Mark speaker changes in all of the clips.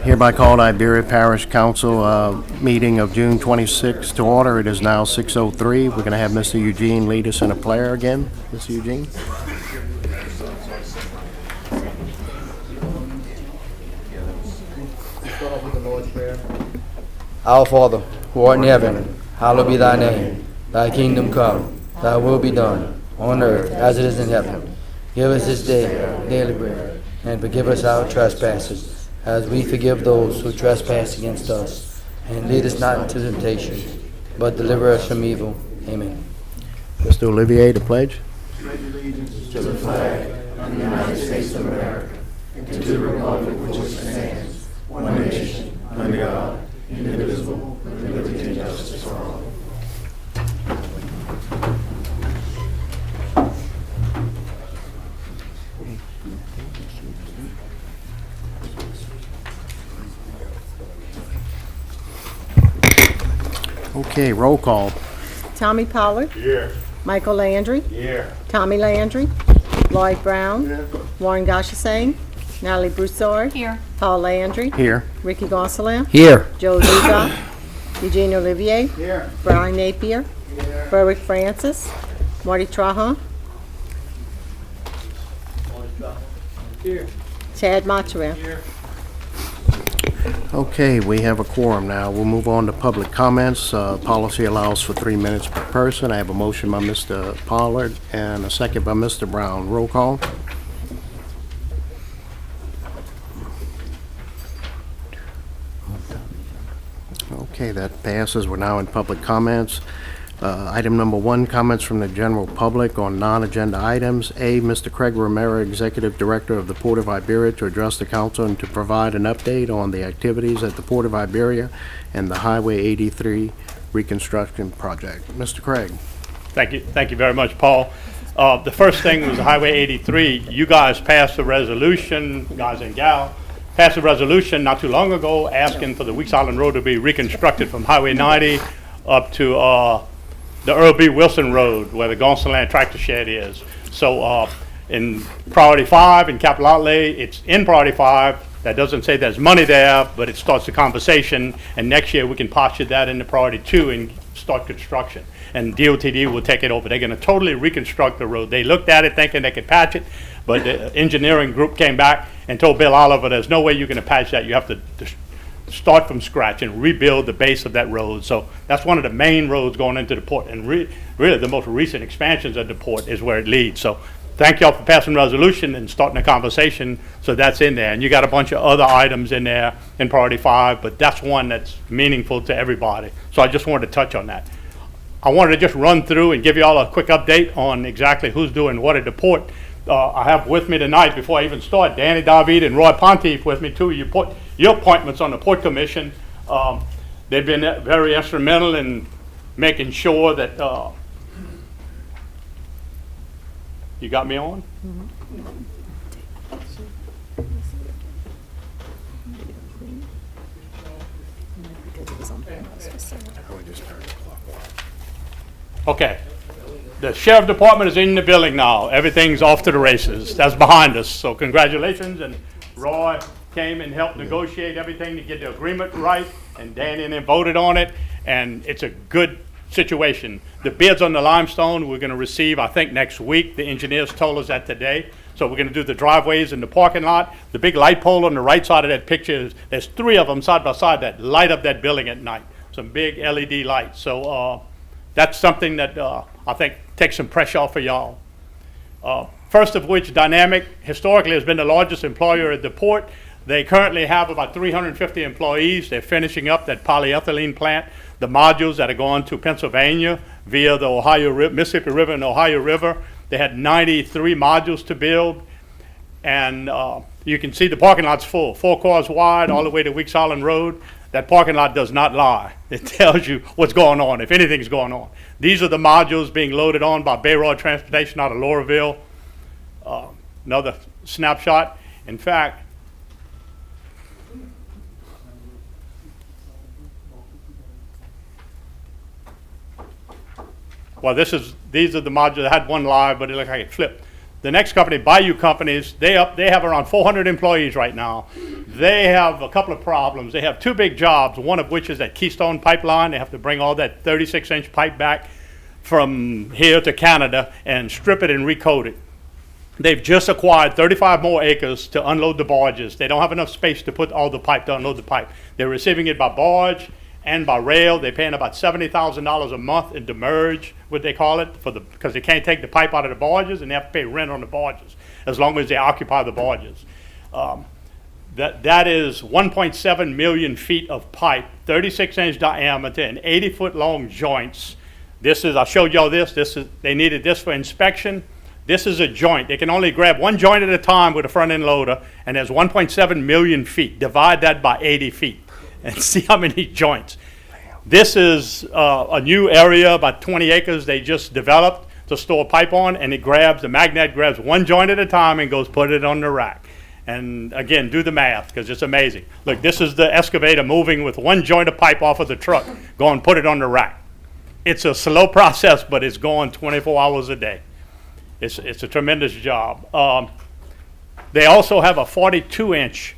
Speaker 1: Hereby called Iberia Parish Council meeting of June 26th to order. It is now 6:03. We're going to have Mr. Eugene lead us in a prayer again. Mr. Eugene?
Speaker 2: Our Father, who art in heaven, hallowed be thy name. Thy kingdom come, thy will be done, on earth as it is in heaven. Give us this day our daily bread, and forgive us our trespasses, as we forgive those who trespass against us. And lead us not into temptation, but deliver us from evil. Amen.
Speaker 1: Mr. Olivier, the pledge.
Speaker 3: Pledge allegiance to the flag of the United States of America and to the republic which stands, one nation, under God, indivisible, with liberty and justice for all.
Speaker 1: Okay, roll call.
Speaker 4: Tommy Pollard.
Speaker 3: Here.
Speaker 4: Michael Landry.
Speaker 3: Here.
Speaker 4: Tommy Landry. Lloyd Brown. Warren Goshasane. Natalie Broussard.
Speaker 5: Here.
Speaker 4: Paul Landry.
Speaker 1: Here.
Speaker 4: Ricky Gonsalas.
Speaker 2: Here.
Speaker 4: Joe Lugo. Eugene Olivier.
Speaker 3: Here.
Speaker 4: Brian Napier. Berwick Francis. Marty Trahan.
Speaker 3: Here.
Speaker 4: Chad Montreal.
Speaker 1: Okay, we have a quorum now. We'll move on to public comments. Policy allows for 3 minutes per person. I have a motion by Mr. Pollard and a second by Mr. Brown. Roll call. Okay, that passes. We're now in public comments. Item number 1, comments from the general public on non-agenda items. A, Mr. Craig Romero, Executive Director of the Port of Iberia, to address the council and to provide an update on the activities at the Port of Iberia and the Highway 83 reconstruction project. Mr. Craig.
Speaker 6: Thank you very much, Paul. The first thing was Highway 83. You guys passed a resolution, guys and gal, passed a resolution not too long ago asking for the Weeks Island Road to be reconstructed from Highway 90 up to the Earl B. Wilson Road where the Gonsalas tractor shed is. So in Priority 5 in capital outlay, it's in Priority 5. That doesn't say there's money there, but it starts the conversation, and next year we can posture that into Priority 2 and start construction. And DOTD will take it over. They're going to totally reconstruct the road. They looked at it thinking they could patch it, but the engineering group came back and told Bill Oliver there's no way you're going to patch that. You have to start from scratch and rebuild the base of that road. So that's one of the main roads going into the port, and really the most recent expansions of the port is where it leads. So thank y'all for passing the resolution and starting the conversation. So that's in there, and you got a bunch of other items in there in Priority 5, but that's one that's meaningful to everybody. So I just wanted to touch on that. I wanted to just run through and give you all a quick update on exactly who's doing what at the port. I have with me tonight, before I even start, Danny David and Roy Ponteef with me, two of your appointments on the Port Commission. They've been very instrumental in making sure that, you got me on? Okay. The sheriff department is in the building now. Everything's off to the races. That's behind us. So congratulations. And Roy came and helped negotiate everything to get the agreement right. And Danny and them voted on it. And it's a good situation. The bids on the limestone we're going to receive, I think, next week. The engineers told us that today. So we're going to do the driveways in the parking lot. The big light pole on the right side of that picture, there's 3 of them side by side that light up that building at night. Some big LED lights. So that's something that I think takes some pressure off of y'all. First of which, Dynamic historically has been the largest employer at the port. They currently have about 350 employees. They're finishing up that polyethylene plant, the modules that are going to Pennsylvania via the Mississippi River and Ohio River. They had 93 modules to build, and you can see the parking lot's full, 4 cars wide all the way to Weeks Island Road. That parking lot does not lie. It tells you what's going on, if anything's going on. These are the modules being loaded on by Bayrod Transportation out of Laurelville. Another snapshot. In fact, well, these are the modules. I had one live, but it looked like it flipped. The next company, Bayou Companies, they have around 400 employees right now. They have a couple of problems. They have two big jobs, one of which is that Keystone Pipeline. They have to bring all that 36-inch pipe back from here to Canada and strip it and recoat it. They've just acquired 35 more acres to unload the barges. They don't have enough space to put all the pipe, to unload the pipe. They're receiving it by barge and by rail. They're paying about $70,000 a month in demurrage, what they call it, because they can't take the pipe out of the barges, and they have to pay rent on the barges as long as they occupy the barges. That is 1.7 million feet of pipe, 36-inch diameter, and 80-foot long joints. I showed y'all this. They needed this for inspection. This is a joint. They can only grab one joint at a time with a front-end loader, and there's 1.7 million feet. Divide that by 80 feet and see how many joints. This is a new area, about 20 acres they just developed to store pipe on, and the magnet grabs one joint at a time and goes put it on the rack. And again, do the math, because it's amazing. Look, this is the excavator moving with one joint of pipe off of the truck. Go and put it on the rack. It's a slow process, but it's going 24 hours a day. It's a tremendous job. They also have a 42-inch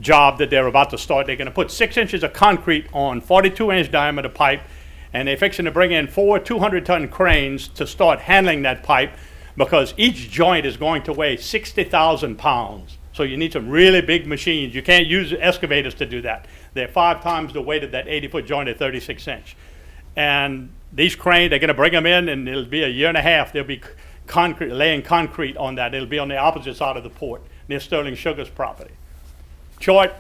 Speaker 6: job that they're about to start. They're going to put 6 inches of concrete on 42-inch diameter pipe, and they're fixing to bring in 4 200-ton cranes to start handling that pipe, because each joint is going to weigh 60,000 pounds. So you need some really big machines. You can't use excavators to do that. They're 5 times the weight of that 80-foot joint at 36-inch. And these cranes, they're going to bring them in, and it'll be a year and a half. They'll be laying concrete on that. It'll be on the opposite side of the port, near Sterling Sugar's property. Chart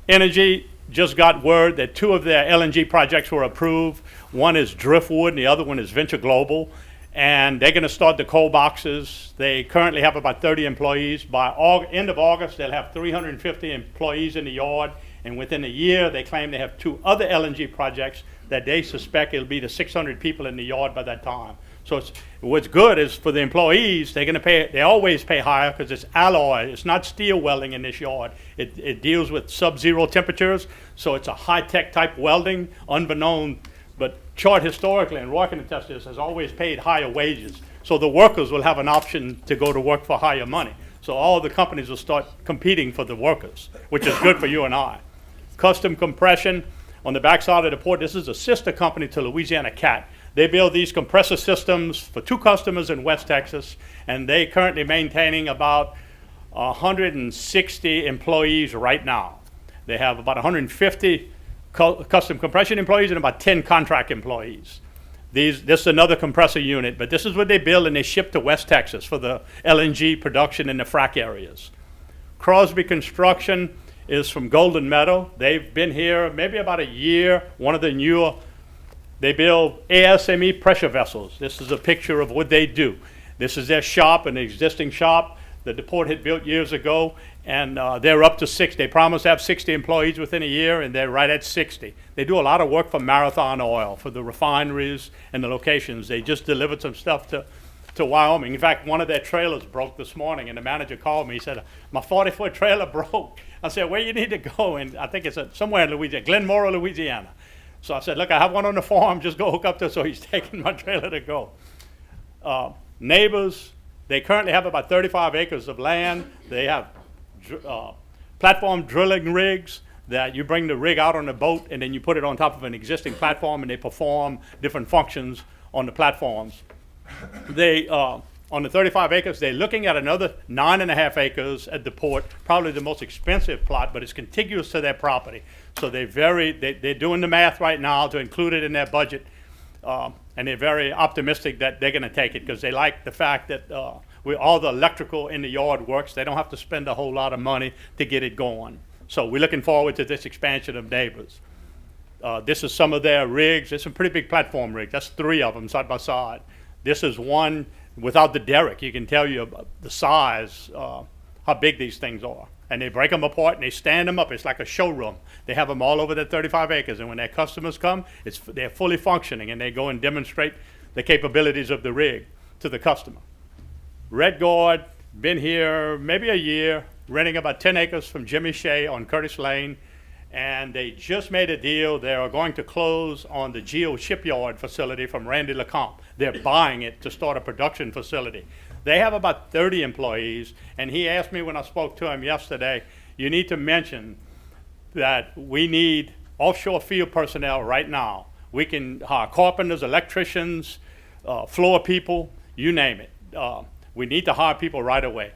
Speaker 6: Energy just got word that 2 of their LNG projects were approved. One is Driftwood, and the other one is Venture Global. And they're going to start the coal boxes. They currently have about 30 employees. By end of August, they'll have 350 employees in the yard. And within a year, they claim they have 2 other LNG projects that they suspect it'll be to 600 people in the yard by that time. So what's good is for the employees, they always pay higher because it's alloy. It's not steel welding in this yard. It deals with sub-zero temperatures, so it's a high-tech type welding, unbeknown. But Chart historically, and Roy can attest to this, has always paid higher wages. So the workers will have an option to go to work for higher money. So all the companies will start competing for the workers, which is good for you and I. Custom Compression on the backside of the port. This is a sister company to Louisiana Cat. They build these compressor systems for 2 customers in West Texas, and they currently maintaining about 160 employees right now. They have about 150 custom compression employees and about 10 contract employees. This is another compressor unit, but this is what they build and they ship to West Texas for the LNG production in the frac areas. Crosby Construction is from Golden Meadow. They've been here maybe about a year. One of the newer, they build ASME pressure vessels. This is a picture of what they do. This is their shop, an existing shop that the port had built years ago, and they're up to 6. They promised to have 60 employees within a year, and they're right at 60. They do a lot of work for Marathon Oil, for the refineries and the locations. They just delivered some stuff to Wyoming. In fact, one of their trailers broke this morning, and the manager called me. He said, my 40-foot trailer broke. I said, where you need to go? And I think it's somewhere in Louisiana, Glenmora, Louisiana. So I said, look, I have one on the farm. Just go hook up to it. So he's taking my trailer to go. Neighbors, they currently have about 35 acres of land. They have platform drilling rigs that you bring the rig out on a boat, and then you put it on top of an existing platform, and they perform different functions on the platforms. They, on the 35 acres, they're looking at another 9.5 acres at the port, probably the most expensive plot, but it's contiguous to their property. So they're doing the math right now to include it in their budget, and they're very optimistic that they're going to take it because they like the fact that all the electrical in the yard works. They don't have to spend a whole lot of money to get it going. So we're looking forward to this expansion of Neighbors. This is some of their rigs. It's a pretty big platform rig. That's 3 of them side by side. This is one without the derrick. You can tell you the size, how big these things are. And they break them apart and they stand them up. It's like a showroom. They have them all over the 35 acres. And when their customers come, they're fully functioning, and they go and demonstrate the capabilities of the rig to the customer. Redguard, been here maybe a year, renting about 10 acres from Jimmy Shea on Curtis Lane. And they just made a deal. They are going to close on the Geo Shipyard facility from Randy LeCompte. They're buying it to start a production facility. They have about 30 employees, and he asked me when I spoke to him yesterday, you need to mention that we need offshore field personnel right now. We can hire carpenters, electricians, floor people, you name it. We need to hire people right away.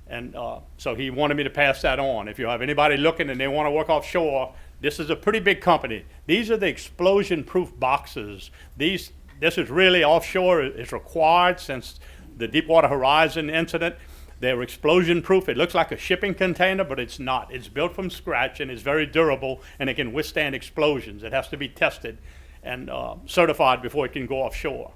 Speaker 6: And so he wanted me to pass that on. If you have anybody looking and they want to work offshore, this is a pretty big company. These are the explosion-proof boxes. This is really offshore. It's required since the Deepwater Horizon incident. They're explosion-proof. It looks like a shipping container, but it's not. It's built from scratch and it's very durable and it can withstand explosions. It has to be tested and certified before it can go offshore.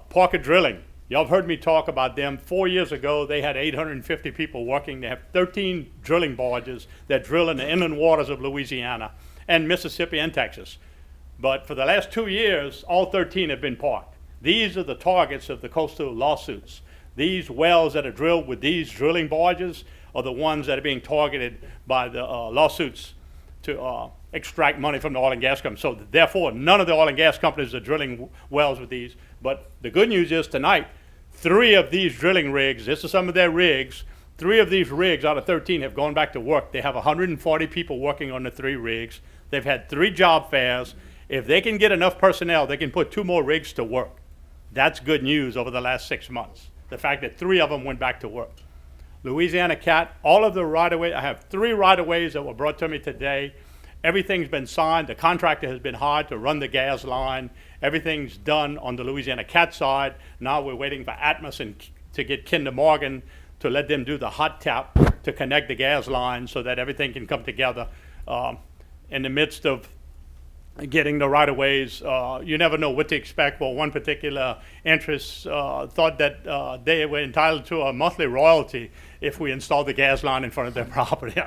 Speaker 6: Parker Drilling. Y'all have heard me talk about them. 4 years ago, they had 850 people working. They have 13 drilling barges that drill in the inland waters of Louisiana and Mississippi and Texas. But for the last 2 years, all 13 have been parked. These are the targets of the coastal lawsuits. These wells that are drilled with these drilling barges are the ones that are being targeted by the lawsuits to extract money from the oil and gas companies. So therefore, none of the oil and gas companies are drilling wells with these. But the good news is tonight, 3 of these drilling rigs, this is some of their rigs, 3 of these rigs out of 13 have gone back to work. They have 140 people working on the 3 rigs. They've had 3 job fairs. If they can get enough personnel, they can put 2 more rigs to work. That's good news over the last 6 months. The fact that 3 of them went back to work. Louisiana Cat, all of the right-of-way, I have 3 right-of-ways that were brought to me today. Everything's been signed. The contractor has been hired to run the gas line. Everything's done on the Louisiana Cat side. Now we're waiting for Atmos and to get Kinder Morgan to let them do the hot tap to connect the gas line so that everything can come together. In the midst of getting the right-of-ways, you never know what to expect. Well, one particular interest thought that they were entitled to a monthly royalty if we installed the gas line in front of their property.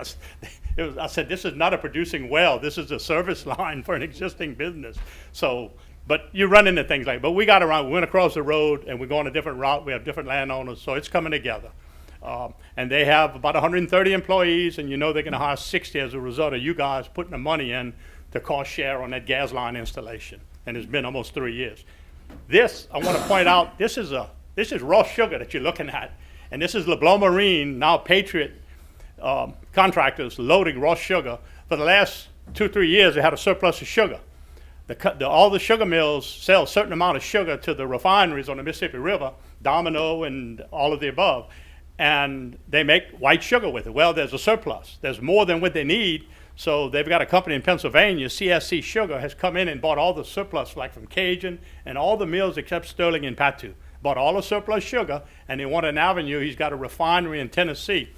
Speaker 6: I said, this is not a producing well. This is a service line for an existing business. So, but you run into things like, but we got around, we went across the road and we're going a different route. We have different landowners, so it's coming together. And they have about 130 employees, and you know they're going to hire 60 as a result of you guys putting the money in to cost share on that gas line installation. And it's been almost 3 years. This, I want to point out, this is raw sugar that you're looking at. And this is LeBlanc Marine, now Patriot contractors loading raw sugar. For the last 2-3 years, they had a surplus of sugar. All the sugar mills sell a certain amount of sugar to the refineries on the Mississippi River, Domino and all of the above, and they make white sugar with it. Well, there's a surplus. There's more than what they need, so they've got a company in Pennsylvania, CSC Sugar, has come in and bought all the surplus, like from Cajun and all the mills except Sterling and Patu. Bought all the surplus sugar, and they want an avenue. He's got a refinery in Tennessee.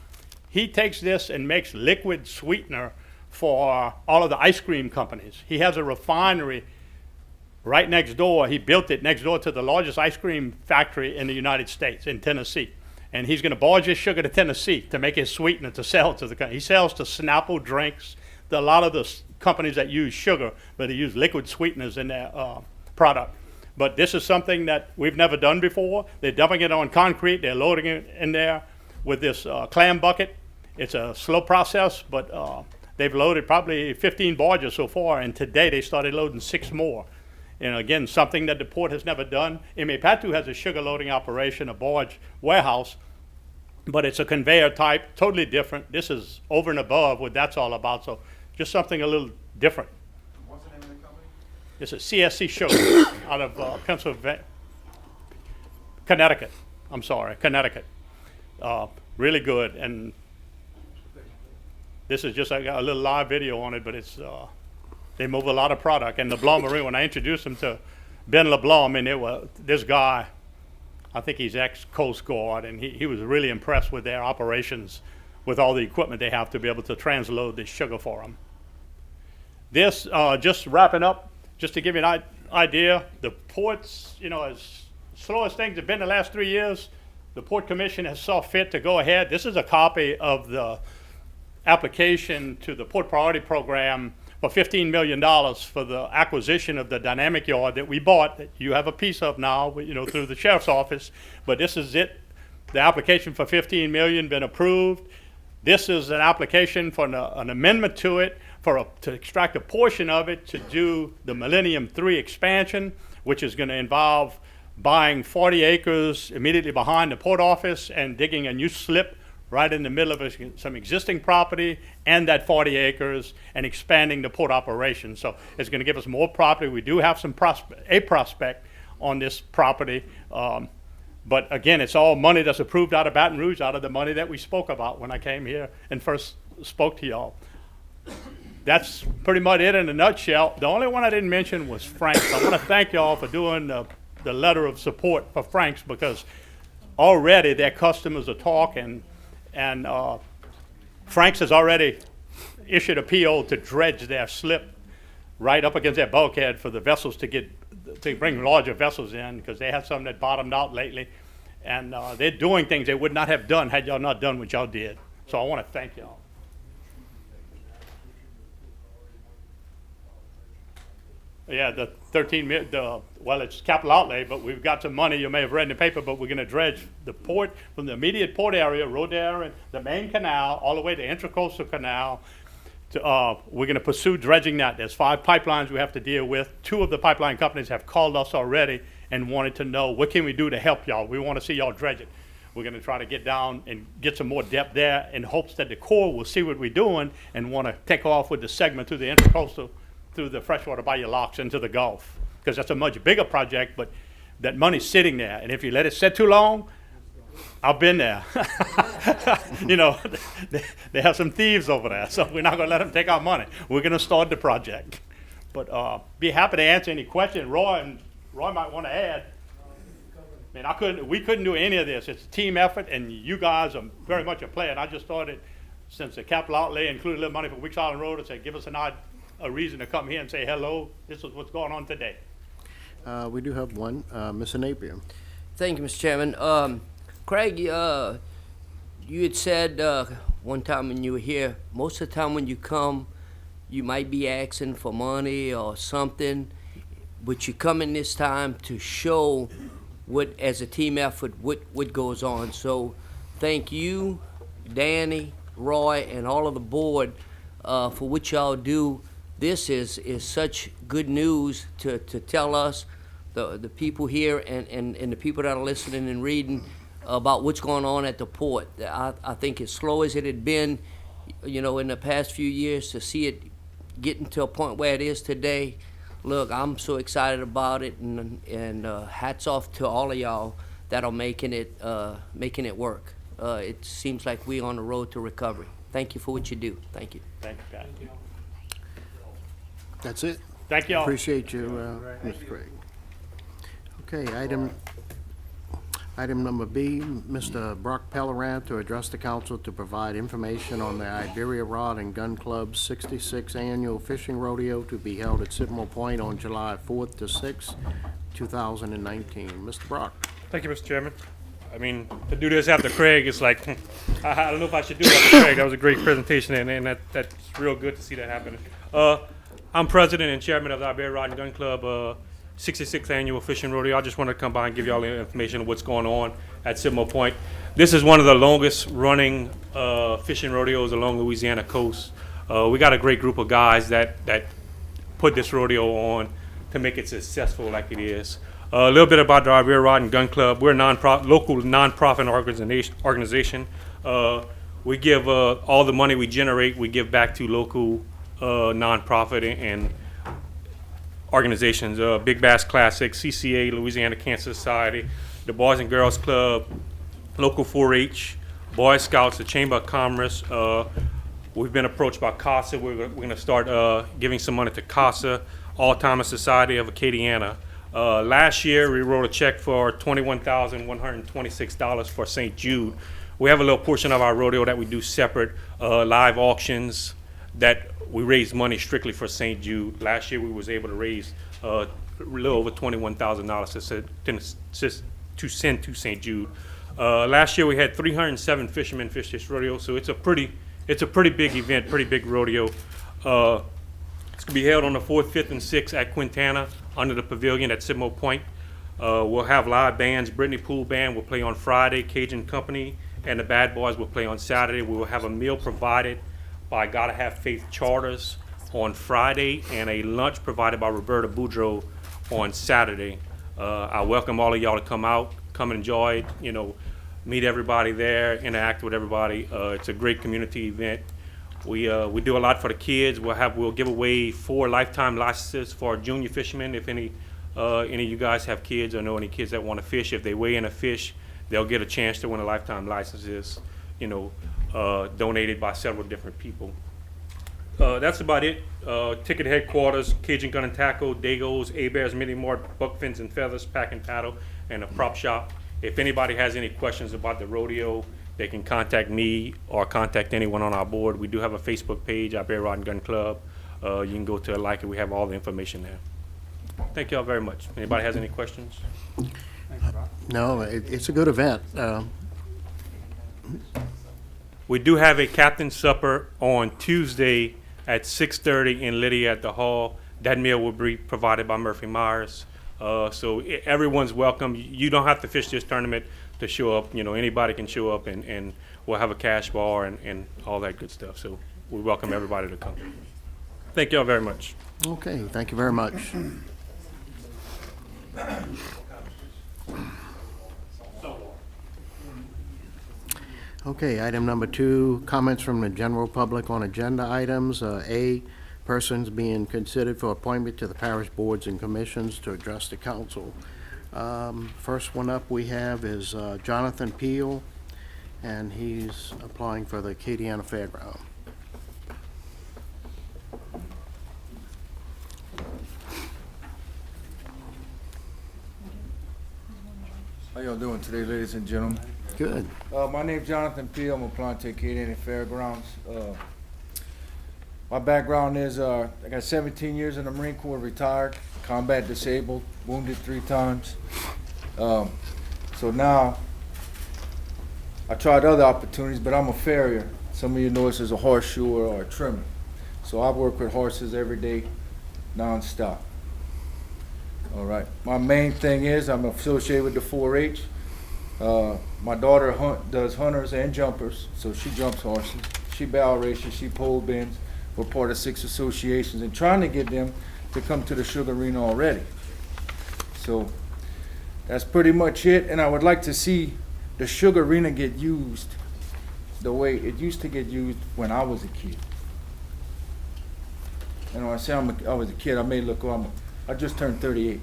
Speaker 6: He takes this and makes liquid sweetener for all of the ice cream companies. He has a refinery right next door. He built it next door to the largest ice cream factory in the United States, in Tennessee. And he's going to barge his sugar to Tennessee to make his sweetener to sell to the country. He sells to Snapple Drinks, a lot of the companies that use sugar, but they use liquid sweeteners in their product. But this is something that we've never done before. They're dumping it on concrete. They're loading it in there with this clam bucket. It's a slow process, but they've loaded probably 15 barges so far, and today they started loading 6 more. And again, something that the port has never done. Emepatu has a sugar loading operation, a barge warehouse, but it's a conveyor type, totally different. This is over and above what that's all about, so just something a little different.
Speaker 3: What's the name of the company?
Speaker 6: It's a CSC Sugar out of Pennsylvania, Connecticut. Really good, and this is just, I got a little live video on it, but it's, they move a lot of product. And LeBlanc Marine, when I introduced them to Ben LeBlanc, I mean, this guy, I think he's ex-Coast Guard, and he was really impressed with their operations, with all the equipment they have to be able to transload this sugar for them. This, just wrapping up, just to give you an idea, the ports, you know, as slow as things have been the last 3 years, the Port Commission has saw fit to go ahead. This is a copy of the application to the Port Priority Program for $15 million for the acquisition of the dynamic yard that we bought, that you have a piece of now, you know, through the sheriff's office. But this is it. The application for $15 million been approved. This is an application for an amendment to it to extract a portion of it to do the Millennium 3 expansion, which is going to involve buying 40 acres immediately behind the port office and digging a new slip right in the middle of some existing property and that 40 acres and expanding the port operation. So it's going to give us more property. We do have a prospect on this property. But again, it's all money that's approved out of Baton Rouge, out of the money that we spoke about when I came here and first spoke to y'all. That's pretty much it in a nutshell. The only one I didn't mention was Frank's. I want to thank y'all for doing the letter of support for Frank's, because already their customers are talking, and Frank's has already issued a PO to dredge their slip right up against their bulkhead for the vessels to bring larger vessels in, because they had some that bottomed out lately, and they're doing things they would not have done had y'all not done what y'all did. So I want to thank y'all. Yeah, the 13 million, well, it's capital outlay, but we've got some money, you may have read in the paper, but we're gonna dredge the port, from the immediate port area, Rodair and the main canal, all the way to Intracoastal Canal. We're gonna pursue dredging that. There's 5 pipelines we have to deal with. 2 of the pipeline companies have called us already and wanted to know, what can we do to help y'all? We wanna see y'all dredge it. We're gonna try to get down and get some more depth there in hopes that the Corps will see what we're doing and wanna take off with the segment through the Intracoastal, through the freshwater bayou locks into the Gulf, because that's a much bigger project, but that money's sitting there, and if you let it sit too long, I've been there. You know, they have some thieves over there, so we're not gonna let them take our money. We're gonna start the project. But be happy to answer any question. Roy might wanna add. I mean, we couldn't do any of this. It's a team effort, and you guys are very much a player, and I just started, since the capital outlay included a little money for Weeks Island Road, and say, give us a reason to come here and say hello. This is what's going on today.
Speaker 1: We do have one, Mr. Napier.
Speaker 5: Thank you, Mr. Chairman. Craig, you had said one time when you were here, most of the time when you come, you might be asking for money or something, but you come in this time to show what, as a team effort, what goes on. So thank you, Danny, Roy, and all of the board for what y'all do. This is such good news to tell us, the people here and the people that are listening and reading about what's going on at the port. I think as slow as it had been, you know, in the past few years, to see it getting to a point where it is today, look, I'm so excited about it, and hats off to all of y'all that are making it work. It seems like we're on the road to recovery. Thank you for what you do. Thank you.
Speaker 6: Thank you, Pat.
Speaker 1: That's it.
Speaker 6: Thank y'all.
Speaker 1: Appreciate you, Mr. Craig. Okay, item number B, Mr. Brock Pellerin to address the council to provide information on the Iberia Rod and Gun Club's 66th Annual Fishing Rodeo to be held at Sitmore Point on July 4th to 6th, 2019. Mr. Brock.
Speaker 7: Thank you, Mr. Chairman. I mean, to do this after Craig, it's like, I don't know if I should do it after Craig. That was a great presentation, and that's real good to see that happening. I'm president and chairman of the Iberia Rod and Gun Club 66th Annual Fishing Rodeo. I just want to come by and give you all the information of what's going on at Sitmore Point. This is one of the longest running fishing rodeos along Louisiana coast. We got a great group of guys that put this rodeo on to make it successful like it is. A little bit about the Iberia Rod and Gun Club. We're a local nonprofit organization. We give all the money we generate, we give back to local nonprofit and organizations, Big Bass Classic, CCA, Louisiana Cancer Society, the Boys and Girls Club, local 4-H, Boy Scouts, the Chamber of Commerce. We've been approached by CASA. We're going to start giving some money to CASA, Alzheimer's Society of Acadiana. Last year, we wrote a check for $21,126 for St. Jude. We have a little portion of our rodeo that we do separate, live auctions that we raise money strictly for St. Jude. Last year, we was able to raise a little over $21,000 to send to St. Jude. Last year, we had 307 fishermen fish this rodeo, so it's a pretty big event, pretty big rodeo. It's gonna be held on the 4th, 5th, and 6th at Quintana under the pavilion at Sitmore Point. We'll have live bands. Brittany Pool Band will play on Friday, Cajun Company, and the Bad Boys will play on Saturday. We will have a meal provided by Gotta Have Faith Charters on Friday, and a lunch provided by Roberta Boudreaux on Saturday. I welcome all of y'all to come out, come and enjoy it. You know, meet everybody there, interact with everybody. It's a great community event. We do a lot for the kids. We'll give away 4 lifetime licenses for junior fishermen. If any of you guys have kids or know any kids that want to fish, if they weigh in a fish, they'll get a chance to win a lifetime licenses, donated by several different people. That's about it. Ticket headquarters, Cajun Gun and Tackle, Dago's, A-Bears, Mini Mart, Buck Fins and Feathers, Pack and Paddle, and a prop shop. If anybody has any questions about the rodeo, they can contact me or contact anyone on our board. We do have a Facebook page, our Bear Rod and Gun Club. You can go to like it. We have all the information there. Thank you all very much. Anybody has any questions?
Speaker 1: No, it's a good event.
Speaker 7: We do have a captain's supper on Tuesday at 6:30 in Lydia at the hall. That meal will be provided by Murphy Myers. So everyone's welcome. You don't have to fish this tournament to show up. Anybody can show up, and we'll have a cash bar and all that good stuff. So we welcome everybody to come. Thank you all very much.
Speaker 1: Okay, thank you very much. Okay, item number 2, comments from the general public on agenda items. A, persons being considered for appointment to the parish boards and commissions to address the council. First one up we have is Jonathan Peel, and he's applying for the Acadiana Fairground.
Speaker 8: How y'all doing today, ladies and gentlemen?
Speaker 1: Good.
Speaker 8: My name's Jonathan Peel. I'm applying to Acadiana Fairgrounds. My background is I got 17 years in the Marine Corps, retired, combat disabled, wounded 3 times. So now I tried other opportunities, but I'm a farrier. Some of you know this as a horseshoer or a trimmer. So I work with horses every day, nonstop. All right. My main thing is I'm associated with the 4-H. My daughter does hunters and jumpers, so she jumps horses. She barrel races, she pole bends. We're part of 6 associations and trying to get them to come to the Sugar Arena already. So that's pretty much it. And I would like to see the Sugar Arena get used the way it used to get used when I was a kid. And when I say I was a kid, I may look old. I just turned 38.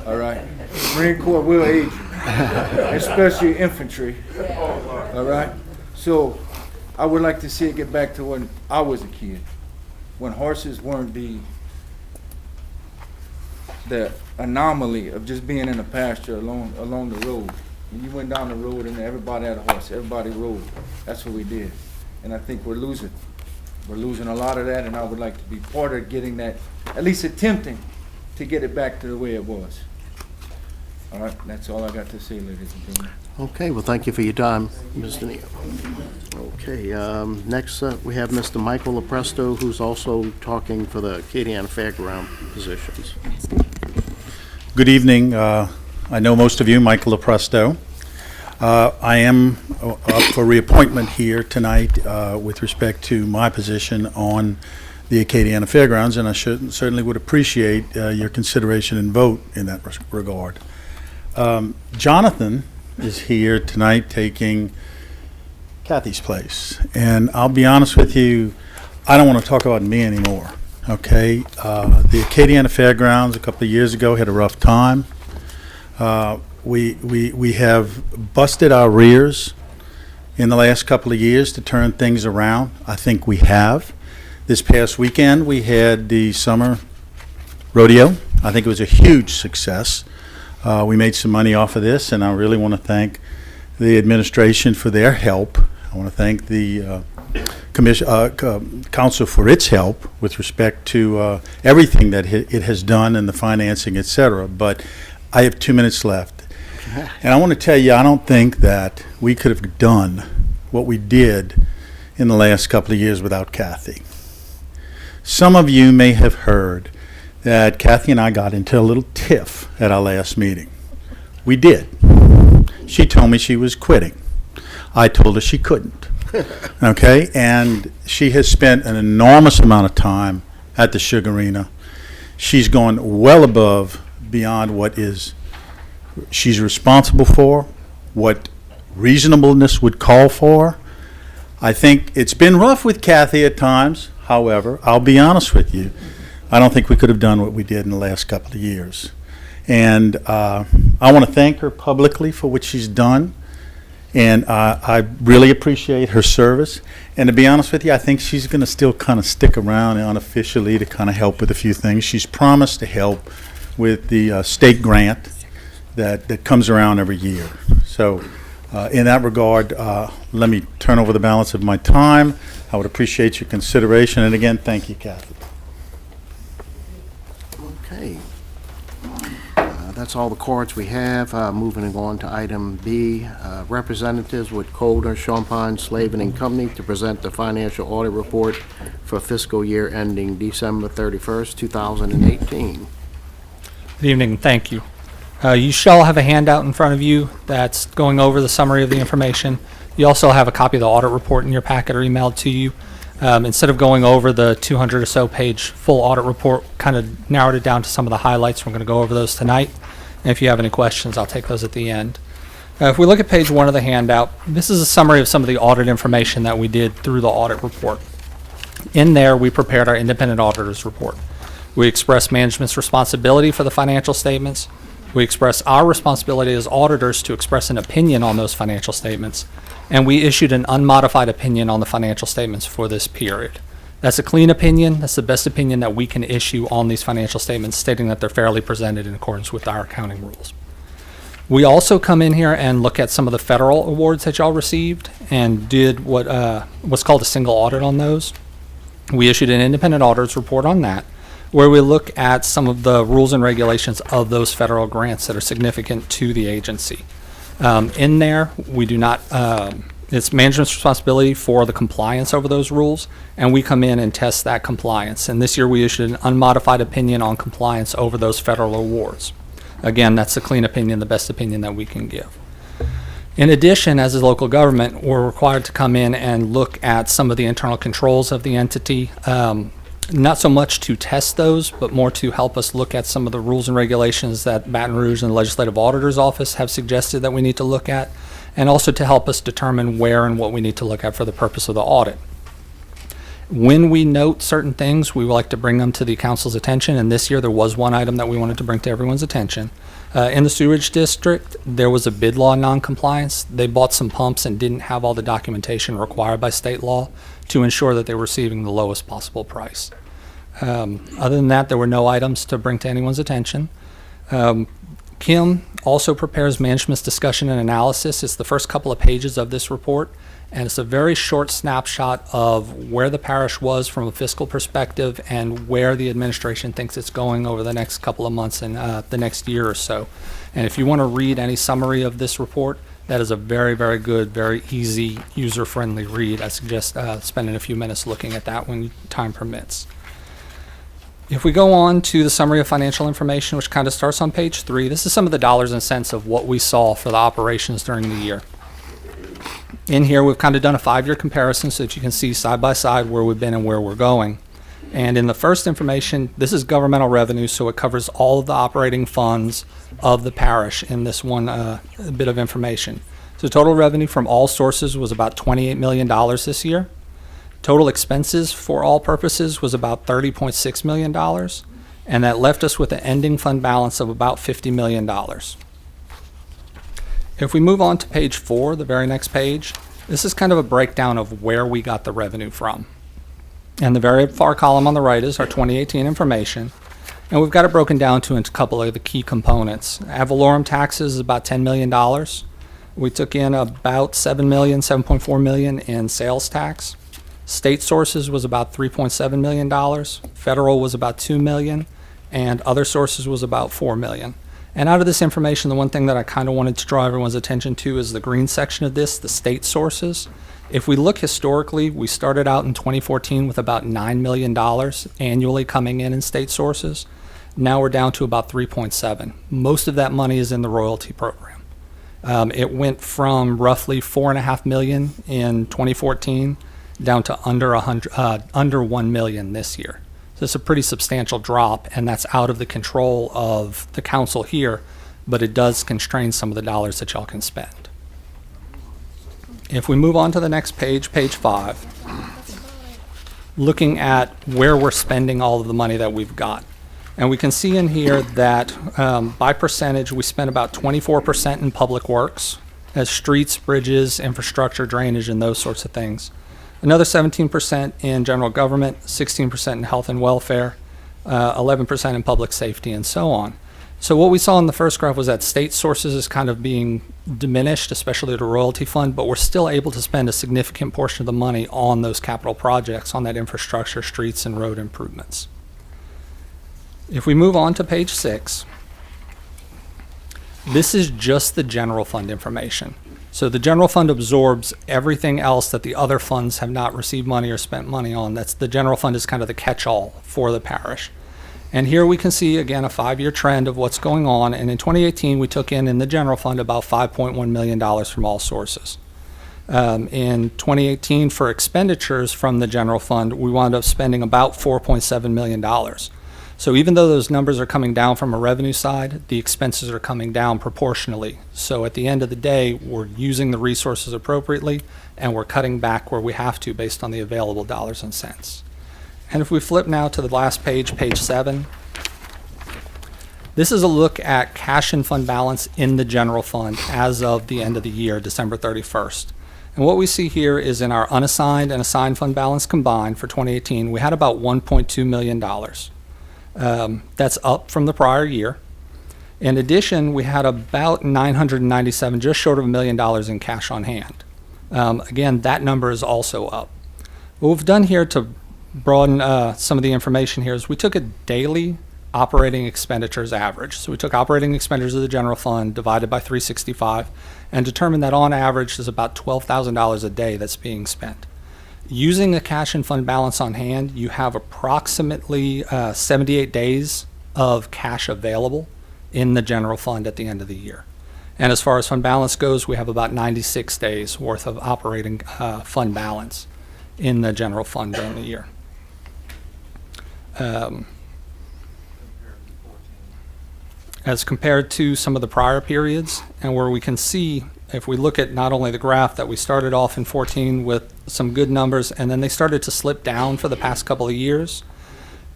Speaker 8: All right. Marine Corps will age you, especially infantry. All right. So I would like to see it get back to when I was a kid, when horses weren't the anomaly of just being in a pasture along the road. When you went down the road and everybody had a horse, everybody rode. That's what we did. And I think we're losing. We're losing a lot of that, and I would like to be part of getting that, at least attempting to get it back to the way it was. All right, that's all I got to say, ladies and gentlemen.
Speaker 1: Okay, well, thank you for your time, Mr. Neal. Okay, next up, we have Mr. Michael Lepresto, who's also talking for the Acadiana Fairground positions.
Speaker 9: Good evening. I know most of you, Michael Lepresto. I am up for reappointment here tonight with respect to my position on the Acadiana Fairgrounds, and I certainly would appreciate your consideration and vote in that regard. Jonathan is here tonight taking Kathy's place, and I'll be honest with you, I don't want to talk about me anymore, okay? The Acadiana Fairgrounds a couple of years ago had a rough time. We have busted our rears in the last couple of years to turn things around. I think we have. This past weekend, we had the summer rodeo. I think it was a huge success. We made some money off of this, and I really want to thank the administration for their help. I want to thank the council for its help with respect to everything that it has done and the financing, et cetera. But I have 2 minutes left. And I want to tell you, I don't think that we could have done what we did in the last couple of years without Kathy. Some of you may have heard that Kathy and I got into a little tiff at our last meeting. We did. She told me she was quitting. I told her she couldn't. Okay? And she has spent an enormous amount of time at the Sugar Arena. She's gone well above, beyond what is she's responsible for, what reasonableness would call for. I think it's been rough with Kathy at times. However, I'll be honest with you, I don't think we could have done what we did in the last couple of years. And I want to thank her publicly for what she's done. And I really appreciate her service. And to be honest with you, I think she's going to still kind of stick around unofficially to kind of help with a few things. She's promised to help with the state grant that comes around every year. So in that regard, let me turn over the balance of my time. I would appreciate your consideration. And again, thank you, Kathy.
Speaker 1: Okay. That's all the cards we have. Moving on to item B, representatives with Colder, Champagne, Slavin and Company to present the financial audit report for fiscal year ending December 31st, 2018.
Speaker 10: Good evening, thank you. You shall have a handout in front of you that's going over the summary of the information. You also have a copy of the audit report in your packet or emailed to you. Instead of going over the 200 or so page full audit report, kind of narrowed it down to some of the highlights. We're going to go over those tonight. And if you have any questions, I'll take those at the end. If we look at page 1 of the handout, this is a summary of some of the audit information that we did through the audit report. In there, we prepared our independent auditor's report. We expressed management's responsibility for the financial statements. We express our responsibility as auditors to express an opinion on those financial statements. And we issued an unmodified opinion on the financial statements for this period. That's a clean opinion. That's the best opinion that we can issue on these financial statements, stating that they're fairly presented in accordance with our accounting rules. We also come in here and look at some of the federal awards that y'all received and did what's called a single audit on those. We issued an independent auditor's report on that, where we look at some of the rules and regulations of those federal grants that are significant to the agency. In there, we do not, it's management's responsibility for the compliance over those rules, and we come in and test that compliance. And this year we issued an unmodified opinion on compliance over those federal awards. Again, that's a clean opinion, the best opinion that we can give. In addition, as a local government, we're required to come in and look at some of the internal controls of the entity. Not so much to test those, but more to help us look at some of the rules and regulations that Baton Rouge and the Legislative Auditor's Office have suggested that we need to look at, and also to help us determine where and what we need to look at for the purpose of the audit. When we note certain things, we would like to bring them to the council's attention, and this year there was one item that we wanted to bring to everyone's attention. In the sewage district, there was a bid law non-compliance. They bought some pumps and didn't have all the documentation required by state law to ensure that they were receiving the lowest possible price. Other than that, there were no items to bring to anyone's attention. Kim also prepares management's discussion and analysis. It's the first couple of pages of this report, and it's a very short snapshot of where the parish was from a fiscal perspective and where the administration thinks it's going over the next couple of months and the next year or so. And if you want to read any summary of this report, that is a very, very good, very easy, user-friendly read. I suggest spending a few minutes looking at that when time permits. If we go on to the summary of financial information, which kind of starts on page 3, this is some of the dollars and cents of what we saw for the operations during the year. In here, we've kind of done a 5-year comparison so that you can see side by side where we've been and where we're going. And in the first information, this is governmental revenue, so it covers all of the operating funds of the parish in this one bit of information. So total revenue from all sources was about $28 million this year. Total expenses for all purposes was about $30.6 million, and that left us with an ending fund balance of about $50 million. If we move on to page 4, the very next page, this is kind of a breakdown of where we got the revenue from. And the very far column on the right is our 2018 information, and we've got it broken down to a couple of the key components. Ad valorem taxes is about $10 million. We took in about $7.4 million in sales tax. State sources was about $3.7 million. Federal was about $2 million, and other sources was about $4 million. And out of this information, the one thing that I kind of wanted to draw everyone's attention to is the green section of this, the state sources. If we look historically, we started out in 2014 with about $9 million annually coming in state sources. Now we're down to about 3.7. Most of that money is in the royalty program. It went from roughly $4.5 million in 2014 down to under $1 million this year. So it's a pretty substantial drop, and that's out of the control of the council here, but it does constrain some of the dollars that y'all can spend. If we move on to the next page, page 5, looking at where we're spending all of the money that we've got. And we can see in here that by percentage, we spent about 24% in public works, as streets, bridges, infrastructure, drainage, and those sorts of things. Another 17% in general government, 16% in health and welfare, 11% in public safety, and so on. So what we saw in the first graph was that state sources is kind of being diminished, especially the royalty fund, but we're still able to spend a significant portion of the money on those capital projects, on that infrastructure, streets, and road improvements. If we move on to page 6, this is just the general fund information. So the general fund absorbs everything else that the other funds have not received money or spent money on. That's the general fund is kind of the catch-all for the parish. And here we can see, again, a 5-year trend of what's going on. And in 2018, we took in the general fund about $5.1 million from all sources. In 2018, for expenditures from the general fund, we wound up spending about $4.7 million. So even though those numbers are coming down from a revenue side, the expenses are coming down proportionally. So at the end of the day, we're using the resources appropriately, and we're cutting back where we have to based on the available dollars and cents. And if we flip now to the last page, page 7, this is a look at cash and fund balance in the general fund as of the end of the year, December 31st. And what we see here is in our unassigned and assigned fund balance combined for 2018, we had about $1.2 million. That's up from the prior year. In addition, we had about $997, just short of $1 million in cash on hand. Again, that number is also up. What we've done here to broaden some of the information here is we took a daily operating expenditures average. So we took operating expenditures of the general fund divided by 365 and determined that on average there's about $12,000 a day that's being spent. Using the cash and fund balance on hand, you have approximately 78 days of cash available in the general fund at the end of the year. And as far as fund balance goes, we have about 96 days worth of operating fund balance in the general fund during the year. As compared to some of the prior periods, and where we can see, if we look at not only the graph that we started off in 14 with some good numbers, and then they started to slip down for the past couple of years.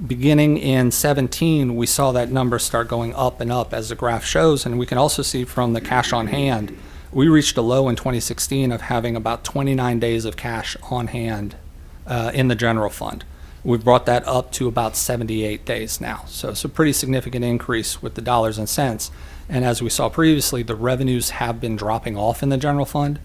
Speaker 10: Beginning in 17, we saw that number start going up and up as the graph shows, and we can also see from the cash on hand, we reached a low in 2016 of having about 29 days of cash on hand in the general fund. We've brought that up to about 78 days now. So it's a pretty significant increase with the dollars and cents. And as we saw previously, the revenues have been dropping off in the general fund,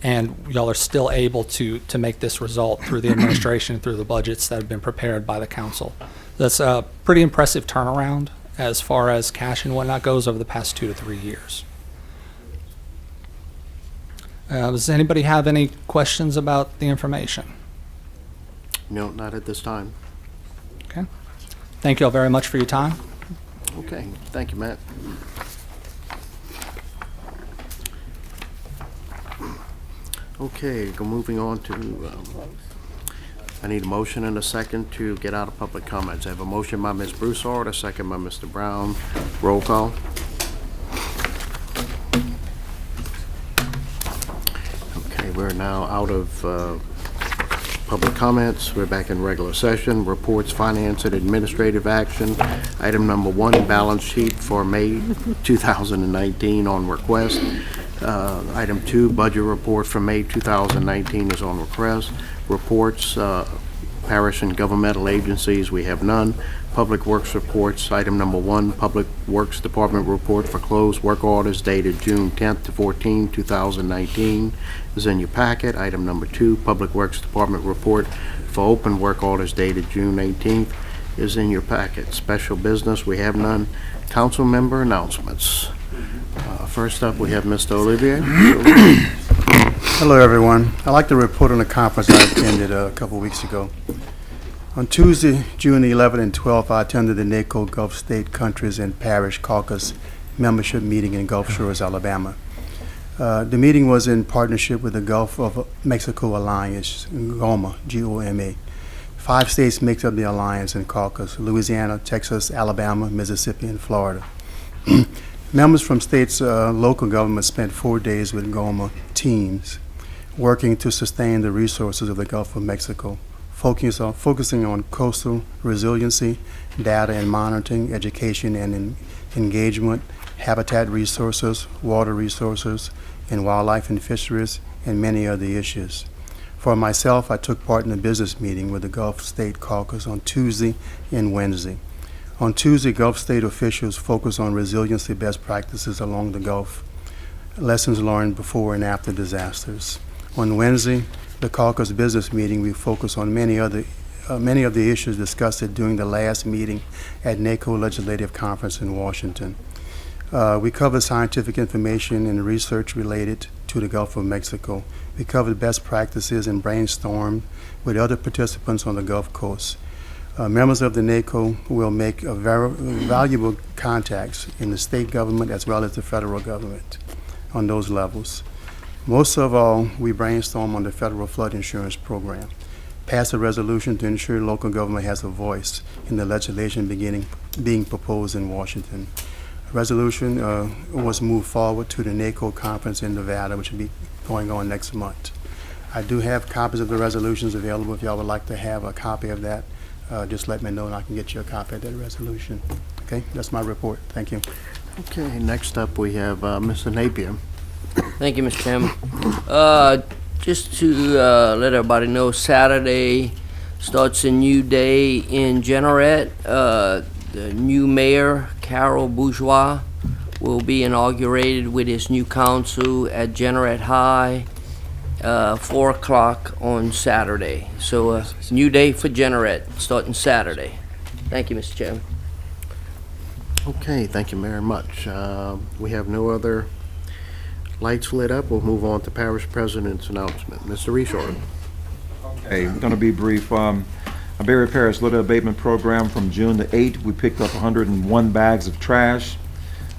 Speaker 10: and y'all are still able to make this result through the administration and through the budgets that have been prepared by the council. That's a pretty impressive turnaround as far as cash and whatnot goes over the past 2 to 3 years. Does anybody have any questions about the information?
Speaker 1: No, not at this time.
Speaker 10: Okay. Thank you all very much for your time.
Speaker 1: Okay, thank you, Matt. Okay, moving on to, I need a motion and a second to get out of public comments. I have a motion by Ms. Broussard, a second by Mr. Brown. Roll call. Okay, we're now out of public comments. We're back in regular session. Reports, finance, and administrative action. Item number 1, balance sheet for May 2019 on request. Item 2, budget report for May 2019 is on request. Reports, parish and governmental agencies, we have none. Public Works reports, item number 1, Public Works Department report for closed work orders dated June 10th to 14, 2019 is in your packet. Item number 2, Public Works Department report for open work orders dated June 18th is in your packet. Special business, we have none. Council member announcements. First up, we have Mr. Olivier.
Speaker 11: Hello, everyone. I'd like to report on a conference I attended a couple weeks ago. On Tuesday, June 11th and 12th, I attended the NACO Gulf State Countries and Parish Caucus membership meeting in Gulf Shores, Alabama. The meeting was in partnership with the Gulf of Mexico Alliance, GOMA, G-O-M-A. 5 states make up the alliance and caucus: Louisiana, Texas, Alabama, Mississippi, and Florida. Members from states' local governments spent 4 days with GOMA teams. working to sustain the resources of the Gulf of Mexico, focusing on coastal resiliency, data and monitoring, education and engagement, habitat resources, water resources, and wildlife and fisheries, and many other issues. For myself, I took part in a business meeting with the Gulf State Caucus on Tuesday and Wednesday. On Tuesday, Gulf State officials focused on resiliency best practices along the Gulf, lessons learned before and after disasters. On Wednesday, the caucus business meeting, we focused on many of the issues discussed during the last meeting at NACO Legislative Conference in Washington. We covered scientific information and research related to the Gulf of Mexico. We covered best practices and brainstormed with other participants on the Gulf Coast. Members of the NACO will make valuable contacts in the state government as well as the federal government on those levels. Most of all, we brainstorm on the federal flood insurance program, pass a resolution to ensure local government has a voice in the legislation being proposed in Washington. A resolution was moved forward to the NACO conference in Nevada, which will be going on next month. I do have copies of the resolutions available. If y'all would like to have a copy of that, just let me know and I can get you a copy of that resolution. Okay, that's my report. Thank you.
Speaker 1: Okay, next up we have Mr. Napier.
Speaker 5: Thank you, Mr. Chairman. Just to let everybody know, Saturday starts a new day in Jeanerette. The new mayor, Carol Bourgeois, will be inaugurated with his new council at Jeanerette High, 4 o'clock on Saturday. So a new day for Jeanerette, starting Saturday. Thank you, Mr. Chairman.
Speaker 1: Okay, thank you very much. We have no other lights lit up. We'll move on to parish president's announcement. Mr. Reshore.
Speaker 3: Hey, I'm going to be brief. Iberia Parish Litter Abatement Program from June to 8th, we picked up 101 bags of trash,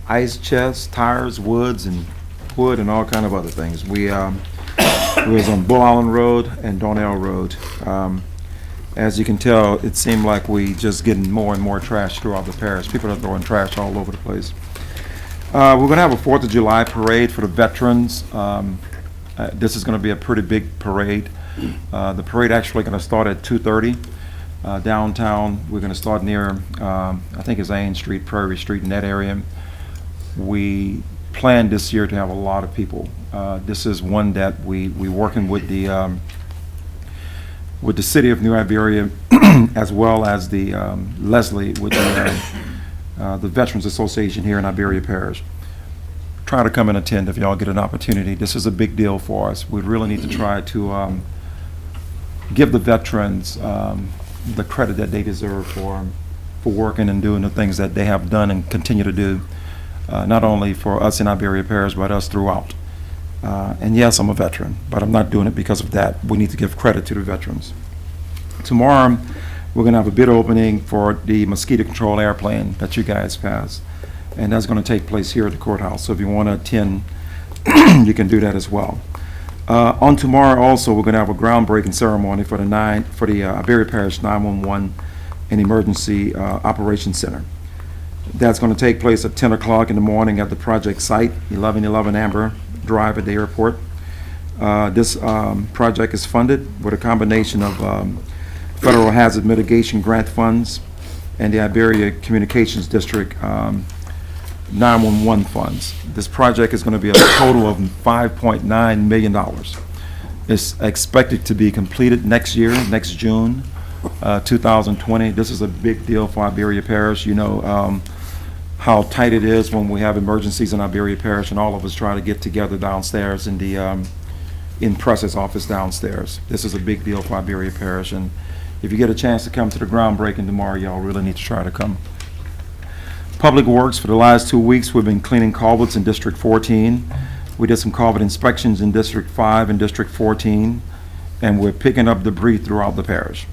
Speaker 3: ice chests, tires, wood, and all kind of other things. We was on Bull Island Road and Donnell Road. As you can tell, it seemed like we just getting more and more trash throughout the parish. People are throwing trash all over the place. We're going to have a 4th of July parade for the veterans. This is going to be a pretty big parade. The parade actually going to start at 2:30 downtown. We're going to start near, I think it's Ain Street, Prairie Street, in that area. We plan this year to have a lot of people. This is one that we working with the city of New Iberia as well as the Leslie with the Veterans Association here in Iberia Parish. Try to come and attend if y'all get an opportunity. This is a big deal for us. We really need to try to give the veterans the credit that they deserve for working and doing the things that they have done and continue to do, not only for us in Iberia Parish, but us throughout. And yes, I'm a veteran, but I'm not doing it because of that. We need to give credit to the veterans. Tomorrow, we're going to have a bid opening for the mosquito control airplane that you guys passed, and that's going to take place here at the courthouse. So if you want to attend, you can do that as well. On tomorrow also, we're going to have a groundbreaking ceremony for the Iberia Parish 911 and Emergency Operations Center. That's going to take place at 10 o'clock in the morning at the project site, 1111 Amber Drive at the airport. This project is funded with a combination of Federal Hazard Mitigation Grant funds and the Iberia Communications District 911 funds. This project is going to be a total of $5.9 million. It's expected to be completed next year, next June 2020. This is a big deal for Iberia Parish. You know how tight it is when we have emergencies in Iberia Parish, and all of us try to get together downstairs in the in Press's office downstairs. This is a big deal for Iberia Parish, and if you get a chance to come to the groundbreaking tomorrow, y'all really need to try to come. Public Works, for the last 2 weeks, we've been cleaning culverts in District 14. We did some culvert inspections in District 5 and District 14, and we're picking up debris throughout the parish.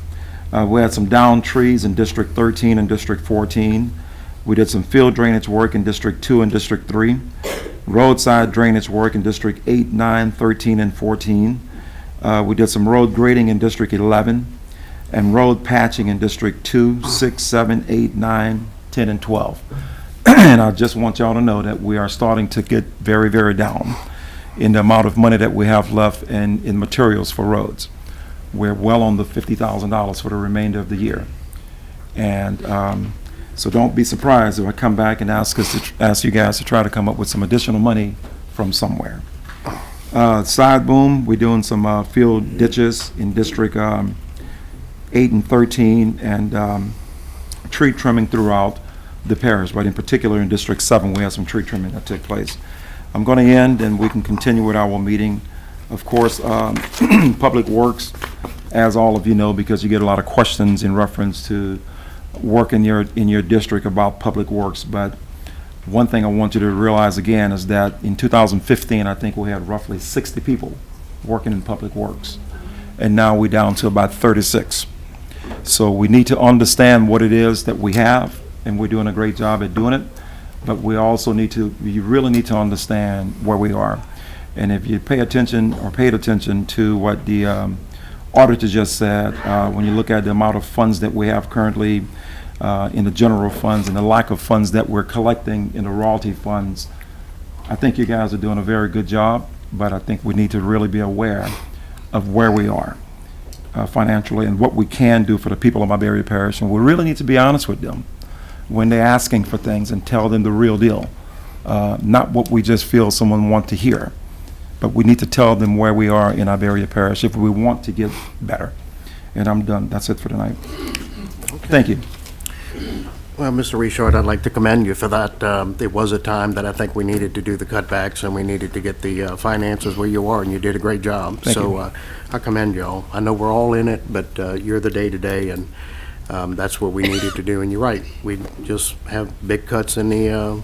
Speaker 3: We had some downed trees in District 13 and District 14. We did some field drainage work in District 2 and District 3, roadside drainage work in District 8, 9, 13, and 14. We did some road grading in District 11, and road patching in District 2, 6, 7, 8, 9, 10, and 12. And I just want y'all to know that we are starting to get very, very down in the amount of money that we have left in materials for roads. We're well on the $50,000 for the remainder of the year. And so don't be surprised if I come back and ask you guys to try to come up with some additional money from somewhere. Side boom, we're doing some field ditches in District 8 and 13 and tree trimming throughout the parish, but in particular in District 7, we have some tree trimming that took place. I'm going to end and we can continue with our meeting. Of course, Public Works, as all of you know, because you get a lot of questions in reference to work in your district about Public Works, but one thing I want you to realize again is that in 2015, I think we had roughly 60 people working in Public Works, and now we're down to about 36. So we need to understand what it is that we have, and we're doing a great job at doing it, but we also you really need to understand where we are. And if you pay attention or paid attention to what the auditor just said, when you look at the amount of funds that we have currently in the general funds and the lack of funds that we're collecting in the royalty funds, I think you guys are doing a very good job, but I think we need to really be aware of where we are financially and what we can do for the people of Iberia Parish. And we really need to be honest with them when they're asking for things and tell them the real deal, not what we just feel someone wants to hear. But we need to tell them where we are in Iberia Parish if we want to get better. And I'm done. That's it for tonight.
Speaker 1: Okay.
Speaker 3: Thank you.
Speaker 1: Well, Mr. Richard, I'd like to commend you for that. There was a time that I think we needed to do the cutbacks and we needed to get the finances where you are, and you did a great job.
Speaker 3: Thank you.
Speaker 1: I commend you all. I know we're all in it, but you're the day-to-day, and that's what we needed to do. And you're right, we just have big cuts in the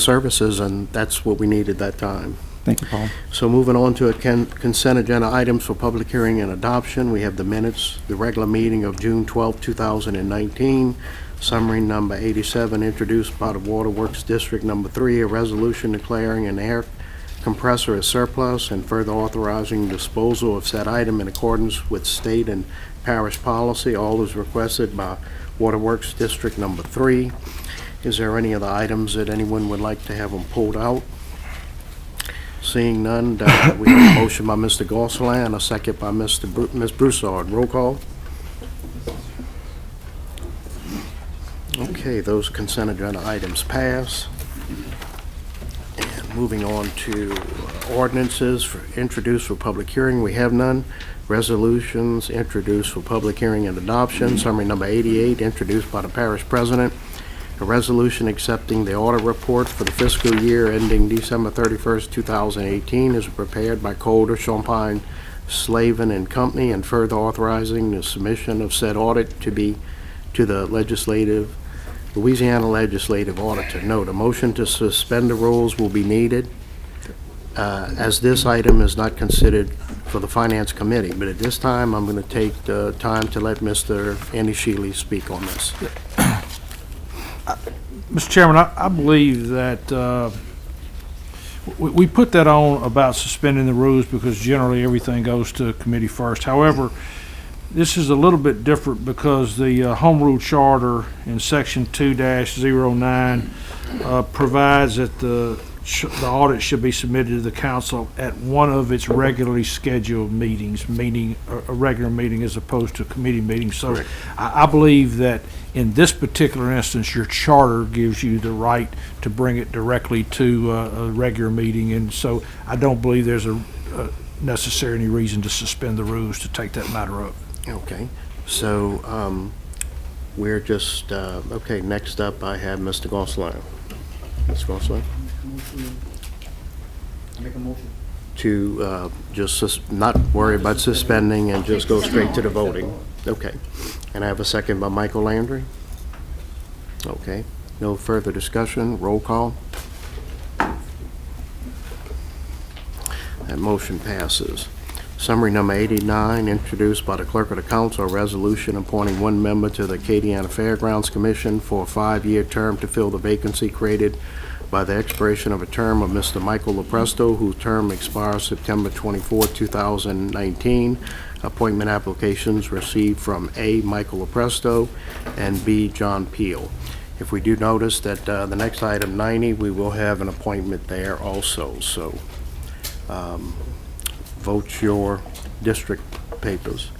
Speaker 1: services, and that's what we needed that time.
Speaker 3: Thank you, Paul.
Speaker 1: So moving on to consent agenda items for public hearing and adoption, we have the minutes, the regular meeting of June 12, 2019, summary number 87, introduced by the Waterworks District Number 3, a resolution declaring an air compressor as surplus and further authorizing disposal of said item in accordance with state and parish policy. All is requested by Waterworks District Number 3. Is there any other items that anyone would like to have them pulled out? Seeing none, we have a motion by Mr. Gosselin and a second by Ms. Broussard. Roll call. Okay, those consent agenda items pass. And moving on to ordinances introduced for public hearing, we have none. Resolutions introduced for public hearing and adoption, summary number 88, introduced by the parish president. A resolution accepting the audit report for the fiscal year ending December 31st, 2018 is prepared by Calder, Champagne, Slavin and Company, and further authorizing the submission of said audit to the Louisiana Legislative Auditor. Note, a motion to suspend the rules will be needed as this item is not considered for the Finance Committee. But at this time, I'm going to take the time to let Mr. Andy Shealy speak on this.
Speaker 12: Mr. Chairman, I believe that we put that on about suspending the rules because generally everything goes to committee first. However, this is a little bit different because the Home Rule Charter in Section 2-09 provides that the audit should be submitted to the council at one of its regularly scheduled meetings, meaning a regular meeting as opposed to a committee meeting. So I believe that in this particular instance, your charter gives you the right to bring it directly to a regular meeting, and so I don't believe there's a necessary any reason to suspend the rules to take that matter up.
Speaker 1: Okay, so we're just, okay, next up I have Mr. Gosselin. Mr. Gosselin?
Speaker 2: Make a motion.
Speaker 1: To just not worry about suspending and just go straight to the voting. Okay. And I have a second by Michael Landry. Okay. No further discussion. Roll call. That motion passes. Summary number 89, introduced by the Clerk of the Council, a resolution appointing one member to the Acadiana Fairgrounds Commission for a 5-year term to fill the vacancy created by the expiration of a term of Mr. Michael Lopresto, whose term expires September 24, 2019. Appointment applications received from A. Michael Lopresto and B. John Peel. If we do notice that the next item, 90, we will have an appointment there also. So vote your district papers.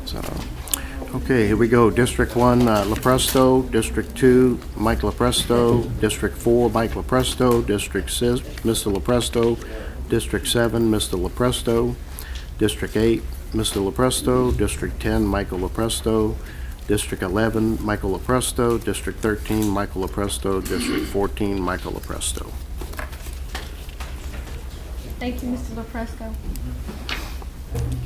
Speaker 1: So, okay, here we go. District 1, Lepresto. District 2, Mike Lepresto. District 4, Mike Lepresto. District 6, Mr. Lepresto. District 7, Mr. Lepresto. District 8, Mr. Lepresto. District 10, Michael Lepresto. District 11, Michael Lepresto. District 13, Michael Lepresto. District 14, Michael Lepresto.
Speaker 13: Thank you, Mr. LaFresco.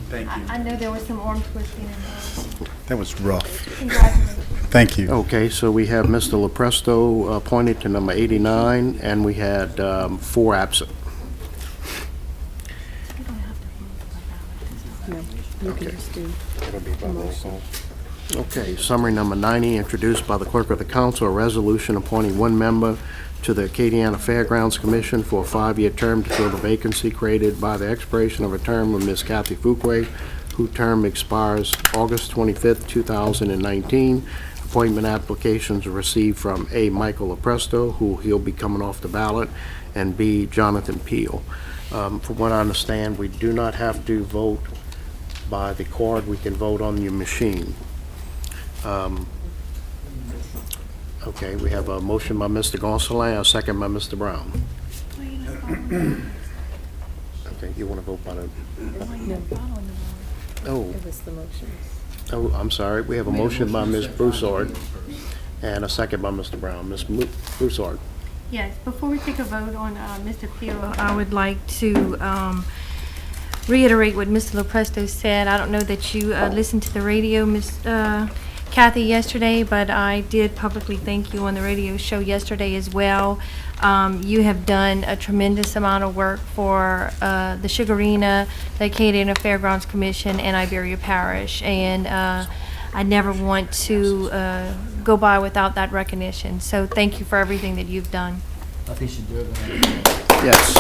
Speaker 9: Thank you.
Speaker 13: I know there was some arm twisting involved.
Speaker 9: That was rough.
Speaker 13: Congratulations.
Speaker 9: Thank you.
Speaker 1: Okay, so we have Mr. Lepresto appointed to number 89, and we had 4 absent.
Speaker 4: No, you can just do a motion.
Speaker 1: Okay, summary number 90, introduced by the clerk of the council, a resolution appointing 1 member to the Acadiana Fairgrounds Commission for a 5-year term to fill the vacancy created by the expiration of a term of Ms. Kathy Fuquay, whose term expires August 25th, 2019. Appointment applications are received from A. Michael Lepresto, who he'll be coming off the ballot, and B. Jonathan Peel. From what I understand, we do not have to vote by the card. We can vote on your machine. Okay, we have a motion by Mr. Gonsalas, a second by Mr. Brown. Okay, you want to vote by the... Oh,
Speaker 4: It was the motion.
Speaker 1: oh, I'm sorry. We have a motion by Ms. Broussard and a second by Mr. Brown. Ms. Broussard.
Speaker 13: Yes, before we take a vote on Mr. Peel, I would like to reiterate what Mr. LaPresto said. I don't know that you listened to the radio, Ms. Kathy, yesterday, but I did publicly thank you on the radio show yesterday as well. You have done a tremendous amount of work for the Sugarina, the Acadiana Fairgrounds Commission, and Iberia Parish, and I never want to go by without that recognition. So thank you for everything that you've done.
Speaker 2: I think she did that.
Speaker 1: Yes.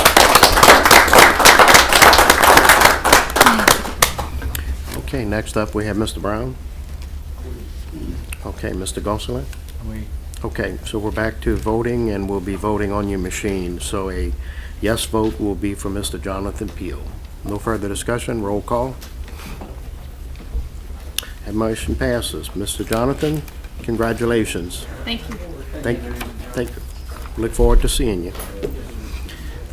Speaker 1: Okay, next up, we have Mr. Brown. Okay, Mr. Gonsalas. Okay, so we're back to voting, and we'll be voting on your machine. So a yes vote will be for Mr. Jonathan Peel. No further discussion, roll call. And motion passes. Mr. Jonathan, congratulations.
Speaker 13: Thank you.
Speaker 1: Thank you. Look forward to seeing you.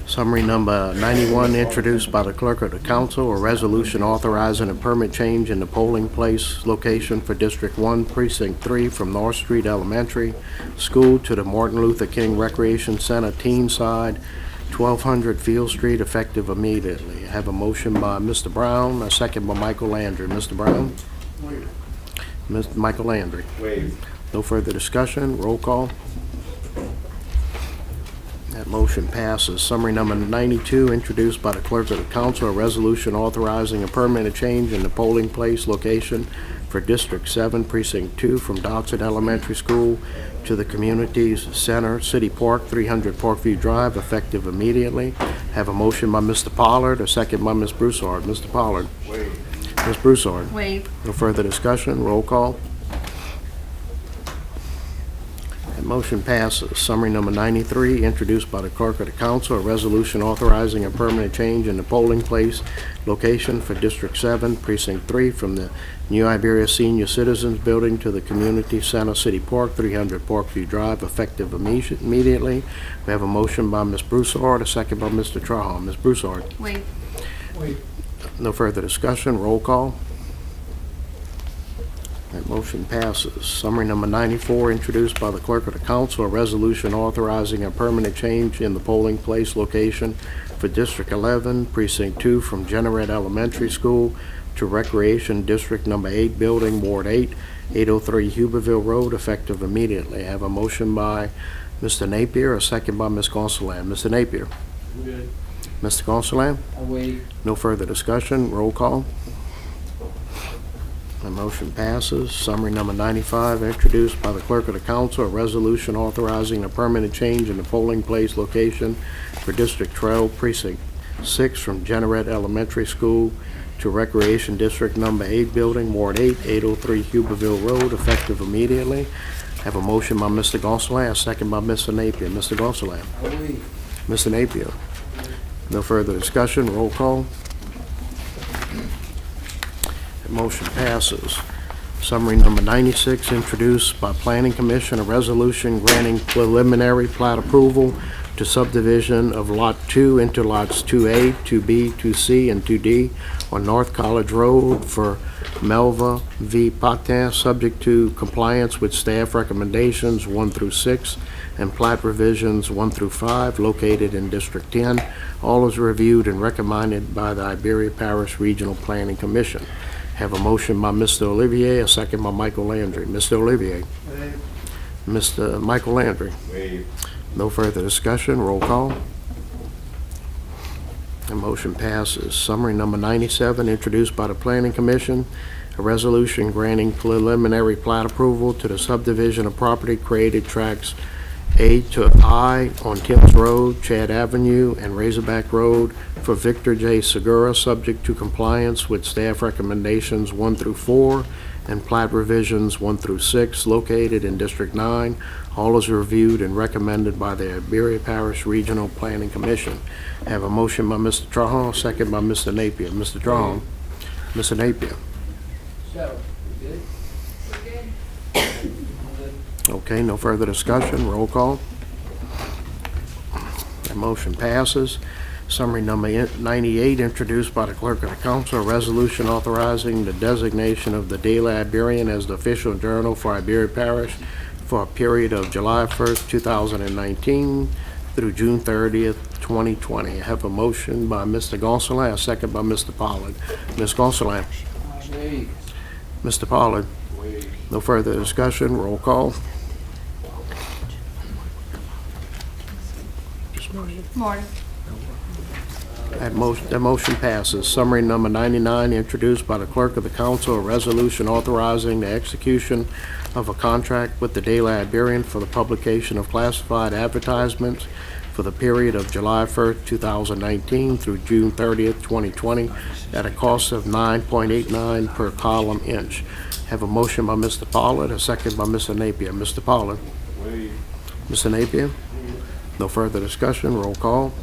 Speaker 1: Summary number 91, introduced by the clerk of the council, a resolution authorizing a permit change in the polling place location for District 1, Precinct 3, from North Street Elementary School to the Martin Luther King Recreation Center, Teenside, 1200 Field Street, effective immediately. I have a motion by Mr. Brown, a second by Michael Landry. Mr. Brown? Mr. Michael Landry.
Speaker 3: Waive.
Speaker 1: No further discussion, roll call. That motion passes. Summary number 92, introduced by the clerk of the council, a resolution authorizing a permanent change in the polling place location for District 7, Precinct 2, from Dodson Elementary School to the Communities Center, City Park, 300 Parkview Drive, effective immediately. Have a motion by Mr. Pollard, a second by Ms. Broussard. Mr. Pollard.
Speaker 3: Waive.
Speaker 1: Ms. Broussard.
Speaker 13: Waive.
Speaker 1: No further discussion, roll call. That motion passes. Summary number 93, introduced by the clerk of the council, a resolution authorizing a permanent change in the polling place location for District 7, Precinct 3, from the New Iberia Senior Citizens Building to the Community Center, City Park, 300 Parkview Drive, effective immediately. We have a motion by Ms. Broussard, a second by Mr. Trahan. Ms. Broussard.
Speaker 13: Waive.
Speaker 1: No further discussion, roll call. That motion passes. Summary number 94, introduced by the clerk of the council, a resolution authorizing a permanent change in the polling place location for District 11, Precinct 2, from Generette Elementary School to Recreation District Number 8 Building, Ward 8, 803 Huberville Road, effective immediately. I have a motion by Mr. Napier, a second by Ms. Gonsalas. Mr. Napier? Mr. Gonsalas?
Speaker 2: I wait.
Speaker 1: No further discussion. Roll call. The motion passes. Summary number 95, introduced by the clerk of the council, a resolution authorizing a permanent change in the polling place location for District 12, Precinct 6, from Jeanneret Elementary School to Recreation District Number 8 Building, Ward 8, 803 Huberville Road, effective immediately. Have a motion by Mr. Gonsalas, a second by Mr. Napier. Mr. Gonsalas.
Speaker 2: I wait.
Speaker 1: Mr. Napier. No further discussion. Roll call. The motion passes. Summary number 96, introduced by Planning Commission, a resolution granting preliminary plat approval to subdivision of Lot 2 into Lots 2A, 2B, 2C, and 2D on North College Road for Melva V. Patin, subject to compliance with staff recommendations 1 through 6 and plat revisions 1 through 5, located in District 10. All is reviewed and recommended by the Iberia Parish Regional Planning Commission. Have a motion by Mr. Olivier, a second by Michael Landry. Mr. Olivier. Mr. Michael Landry. No further discussion. Roll call. The motion passes. Summary number 97, introduced by the Planning Commission, a resolution granting preliminary plat approval to the subdivision of property created tracts A to I on Timms Road, Chad Avenue, and Razorback Road for Victor J. Segura, subject to compliance with staff recommendations 1 through 4 and plat revisions 1 through 6, located in District 9. All is reviewed and recommended by the Iberia Parish Regional Planning Commission. Have a motion by Mr. Trahan, second by Mr. Napier. Mr. Trahan. Mr. Napier.
Speaker 2: So, good?
Speaker 1: Okay, no further discussion. Roll call. The motion passes. Summary number 98, introduced by the clerk of the council, a resolution authorizing the designation of the Daily Iberian as the official journal for Iberia Parish for a period of July 1st, 2019 through June 30th, 2020. I have a motion by Mr. Gonsalas, a second by Mr. Pollard. Ms. Gonsalas.
Speaker 2: I wait.
Speaker 1: Mr. Pollard. No further discussion. Roll call.
Speaker 13: Morning.
Speaker 1: That motion passes. Summary number 99, introduced by the clerk of the council, a resolution authorizing the execution of a contract with the Daily Iberian for the publication of classified advertisements for the period of July 1st, 2019 through June 30th, 2020, at a cost of $9.89 per column inch. Have a motion by Mr. Pollard, a second by Mr. Napier. Mr. Pollard. Mr. Napier. No further discussion. Roll call.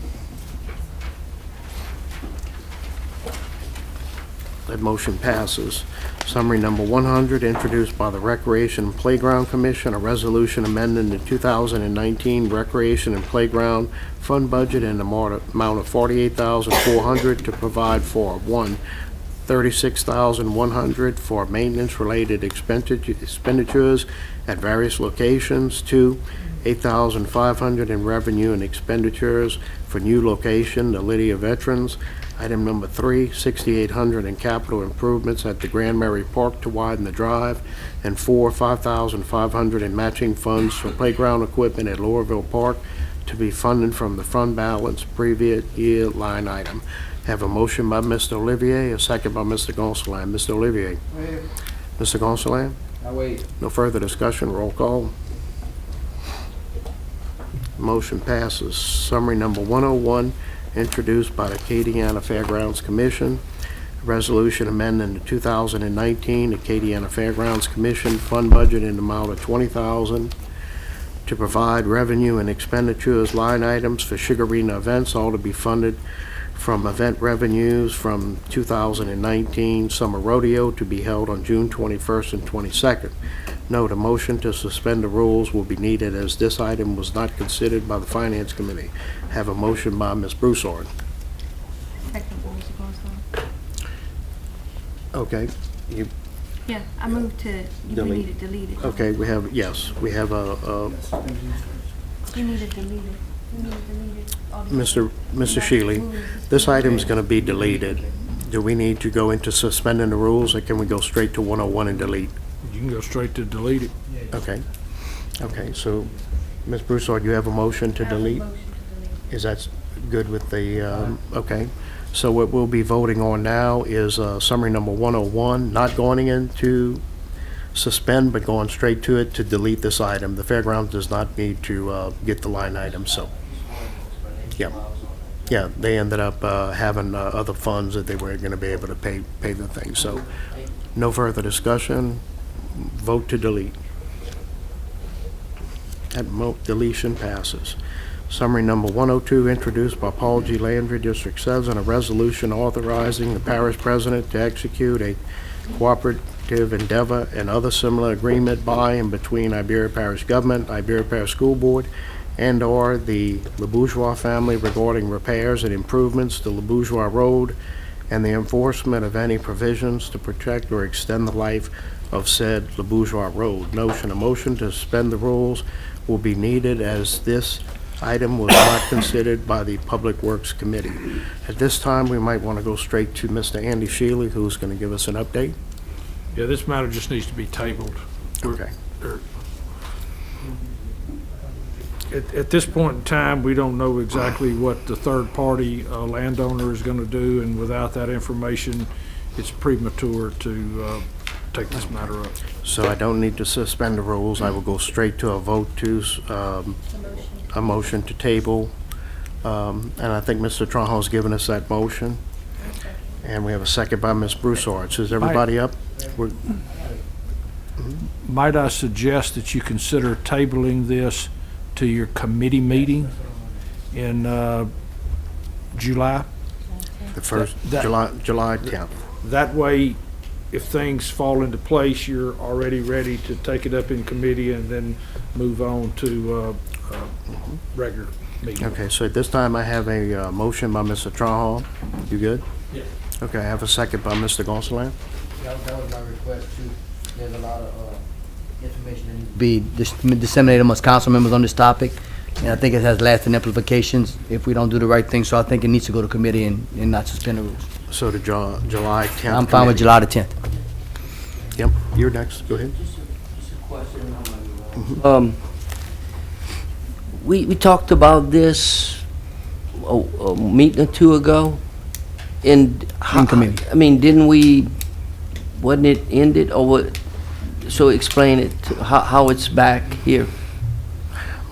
Speaker 1: That motion passes. Summary number 100, introduced by the Recreation and Playground Commission, a resolution amending the 2019 Recreation and Playground Fund budget in the amount of $48,400 to provide for 1, $36,100 for maintenance-related expenditures at various locations. 2, $8,500 in revenue and expenditures for new location, the Lydia Veterans. Item number 3, $6,800 in capital improvements at the Grand Mary Park to widen the drive. And 4, $5,500 in matching funds for playground equipment at Laurelville Park to be funded from the fund balance previous year line item. Have a motion by Mr. Olivier, a second by Mr. Gonsalas. Mr. Olivier. Mr. Gonsalas.
Speaker 2: I wait.
Speaker 1: No further discussion. Roll call. Motion passes. Summary number 101, introduced by the Acadiana Fairgrounds Commission. A resolution amending the 2019 Acadiana Fairgrounds Commission fund budget in the amount of $20,000 to provide revenue and expenditures line items for Sugarina events, all to be funded from event revenues from 2019 Summer Rodeo to be held on June 21st and 22nd. Note, a motion to suspend the rules will be needed as this item was not considered by the Finance Committee. Have a motion by Ms. Broussard.
Speaker 13: Second, Mr. Gonsalas.
Speaker 1: Okay, you,
Speaker 13: Yeah, I moved to, we
Speaker 1: Delete.
Speaker 13: need to delete it.
Speaker 1: okay, we have, yes, we have a,
Speaker 13: We need to delete it. We need to delete it. All these
Speaker 1: Mr. Shealy, this item's gonna be deleted. Do we need to go into suspending the rules, or can we go straight to 101 and delete?
Speaker 12: You can go straight to delete it.
Speaker 1: Okay. Okay, so, Ms. Broussard, you have a motion to delete? Is that good with the, okay. So what we'll be voting on now is summary number 101, not going into suspend, but going straight to it to delete this item. The fairgrounds does not need to get the line item, so, yeah. Yeah, they ended up having other funds that they were going to be able to pay the thing. So, no further discussion. Vote to delete. That deletion passes. Summary number 102, introduced by Paul G. Landry, District 7, a resolution authorizing the parish president to execute a cooperative endeavor and other similar agreement by and between Iberia Parish Government, Iberia Parish School Board, and/or the Le Bourgeois family regarding repairs and improvements to Le Bourgeois Road and the enforcement of any provisions to protect or extend the life of said Le Bourgeois Road. A motion to suspend the rules will be needed as this item was not considered by the Public Works Committee. At this time, we might want to go straight to Mr. Andy Shealy, who's going to give us an update.
Speaker 12: Yeah, this matter just needs to be tabled.
Speaker 1: Okay.
Speaker 12: At this point in time, we don't know exactly what the third-party landowner is going to do, and without that information, it's premature to take this matter up.
Speaker 1: So I don't need to suspend the rules. I will go straight to a vote to a motion to table. And I think Mr. Tronho's given us that motion. And we have a second by Ms. Broussard. So is everybody up?
Speaker 12: Might I suggest that you consider tabling this to your committee meeting in July?
Speaker 1: The first,
Speaker 12: That-
Speaker 1: July 10th.
Speaker 12: That way, if things fall into place, you're already ready to take it up in committee and then move on to regular meeting.
Speaker 1: Okay, so at this time, I have a motion by Mr. Tronho. You good?
Speaker 2: Yes.
Speaker 1: Okay, I have a second by Mr. Gonsalas.
Speaker 2: That was my request too. There's a lot of information that needs to be disseminated amongst council members on this topic, and I think it has lasting implications if we don't do the right thing, so I think it needs to go to committee and not suspend the rules.
Speaker 1: So the July 10th.
Speaker 2: I'm fine with
Speaker 1: committee.
Speaker 2: July the 10th.
Speaker 1: Yep, you're next. Go ahead.
Speaker 5: We talked about this a meeting or two ago, and
Speaker 2: In committee.
Speaker 5: I mean, didn't we? Wasn't it ended or what? So explain it how it's back here.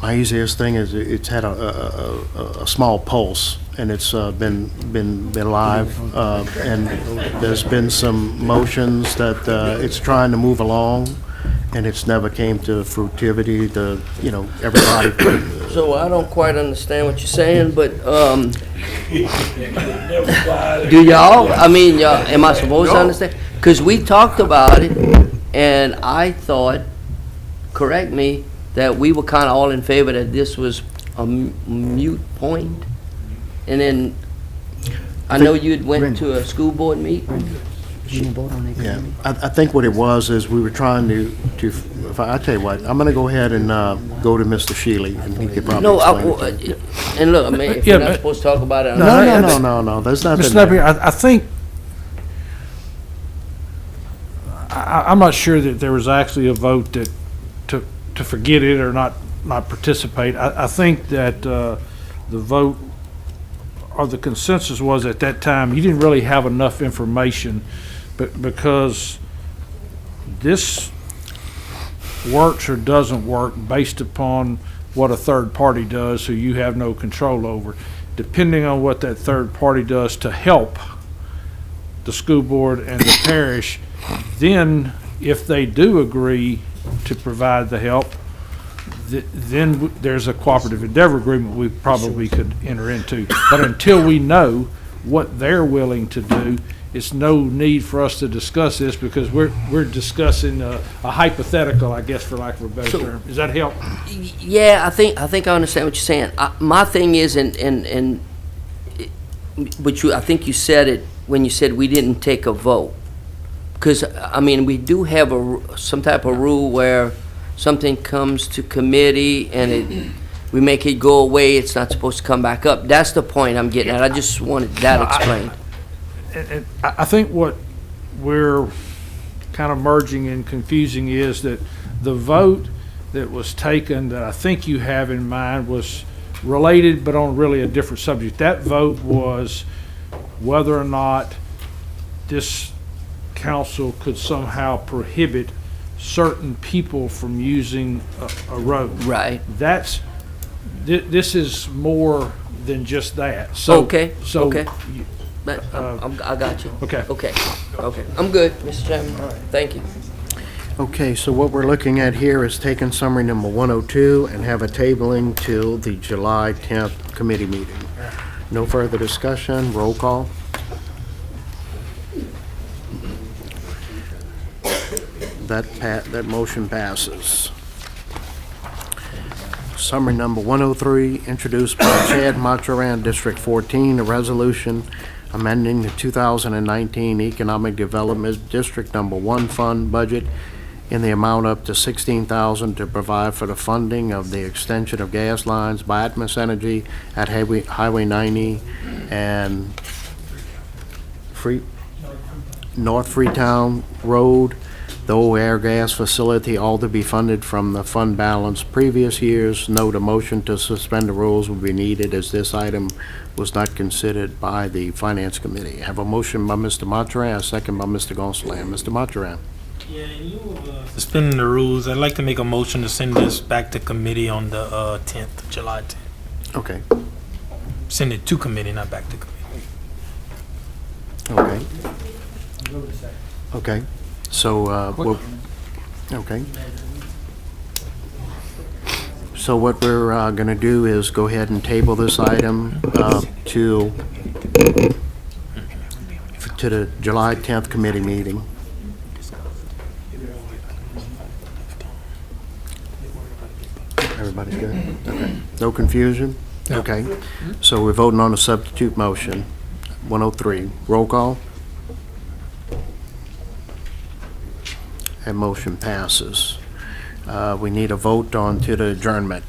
Speaker 1: My easiest thing is it's had a small pulse, and it's been live, and there's been some motions that it's trying to move along, and it's never came to fruitivity. Everybody.
Speaker 5: So I don't quite understand what you're saying, but do y'all? I mean, y'all, am I supposed to understand? Because we talked about it, and I thought, correct me, that we were kind of all in favor that this was a mute point. And then, I know you'd went to a school board meeting. You didn't vote on it?
Speaker 1: Yeah, I think what it was is we were trying to. I tell you what, I'm going to go ahead and go to Mr. Shealy, and he could probably
Speaker 5: No,
Speaker 1: explain it.
Speaker 5: and look, I mean, if
Speaker 12: Yeah,
Speaker 5: you're not
Speaker 12: but-
Speaker 5: supposed to talk about it,
Speaker 1: No. There's nothing.
Speaker 12: Mr. Napier, I think, I'm not sure that there was actually a vote that to forget it or not participate. I think that the vote or the consensus was at that time, you didn't really have enough information, but because this works or doesn't work based upon what a third party does, who you have no control over. Depending on what that third party does to help the school board and the parish, then if they do agree to provide the help, then there's a cooperative endeavor agreement we probably could enter into. But until we know what they're willing to do, it's no need for us to discuss this because we're discussing a hypothetical, I guess, for lack of a better term. Does that help?
Speaker 5: Yeah, I think I understand what you're saying. My thing is, but I think you said it when you said we didn't take a vote. Because, I mean, we do have some type of rule where something comes to committee and we make it go away, it's not supposed to come back up. That's the point I'm getting at. I just wanted that explained.
Speaker 12: and I think what we're kind of merging and confusing is that the vote that was taken that I think you have in mind was related but on really a different subject. That vote was whether or not this council could somehow prohibit certain people from using a road.
Speaker 5: Right.
Speaker 12: This is more than just that. So,
Speaker 5: Okay,
Speaker 12: So
Speaker 5: okay.
Speaker 12: you-
Speaker 5: But I got you.
Speaker 12: Okay.
Speaker 5: Okay, okay. I'm good, Mr. Chairman. Thank you.
Speaker 1: Okay, so what we're looking at here is taking summary number 102 and have a tabling till the July 10th committee meeting. No further discussion, roll call. That motion passes. Summary number 103, introduced by Chad Mathurin, District 14, a resolution amending the 2019 Economic Development District Number 1 Fund budget in the amount up to $16,000 to provide for the funding of the extension of gas lines by Atmos Energy at Highway 90 and North Freetown Road, the old air gas facility, all to be funded from the fund balance previous years. Note a motion to suspend the rules will be needed as this item was not considered by the Finance Committee. I have a motion by Mr. Mathurin, a second by Mr. Gonsalas. Mr. Mathurin.
Speaker 14: Yeah, in lieu of suspending the rules, I'd like to make a motion to send this back to committee on the 10th, July 10th.
Speaker 1: Okay.
Speaker 14: Send it to committee, not back to committee.
Speaker 1: Okay. Okay. So, okay. So what we're going to do is go ahead and table this item to the July 10th committee meeting. Everybody's good? Okay. No confusion? Okay. So we're voting on a substitute motion. 103. Roll call. That motion passes. We need a vote on to the adjournment.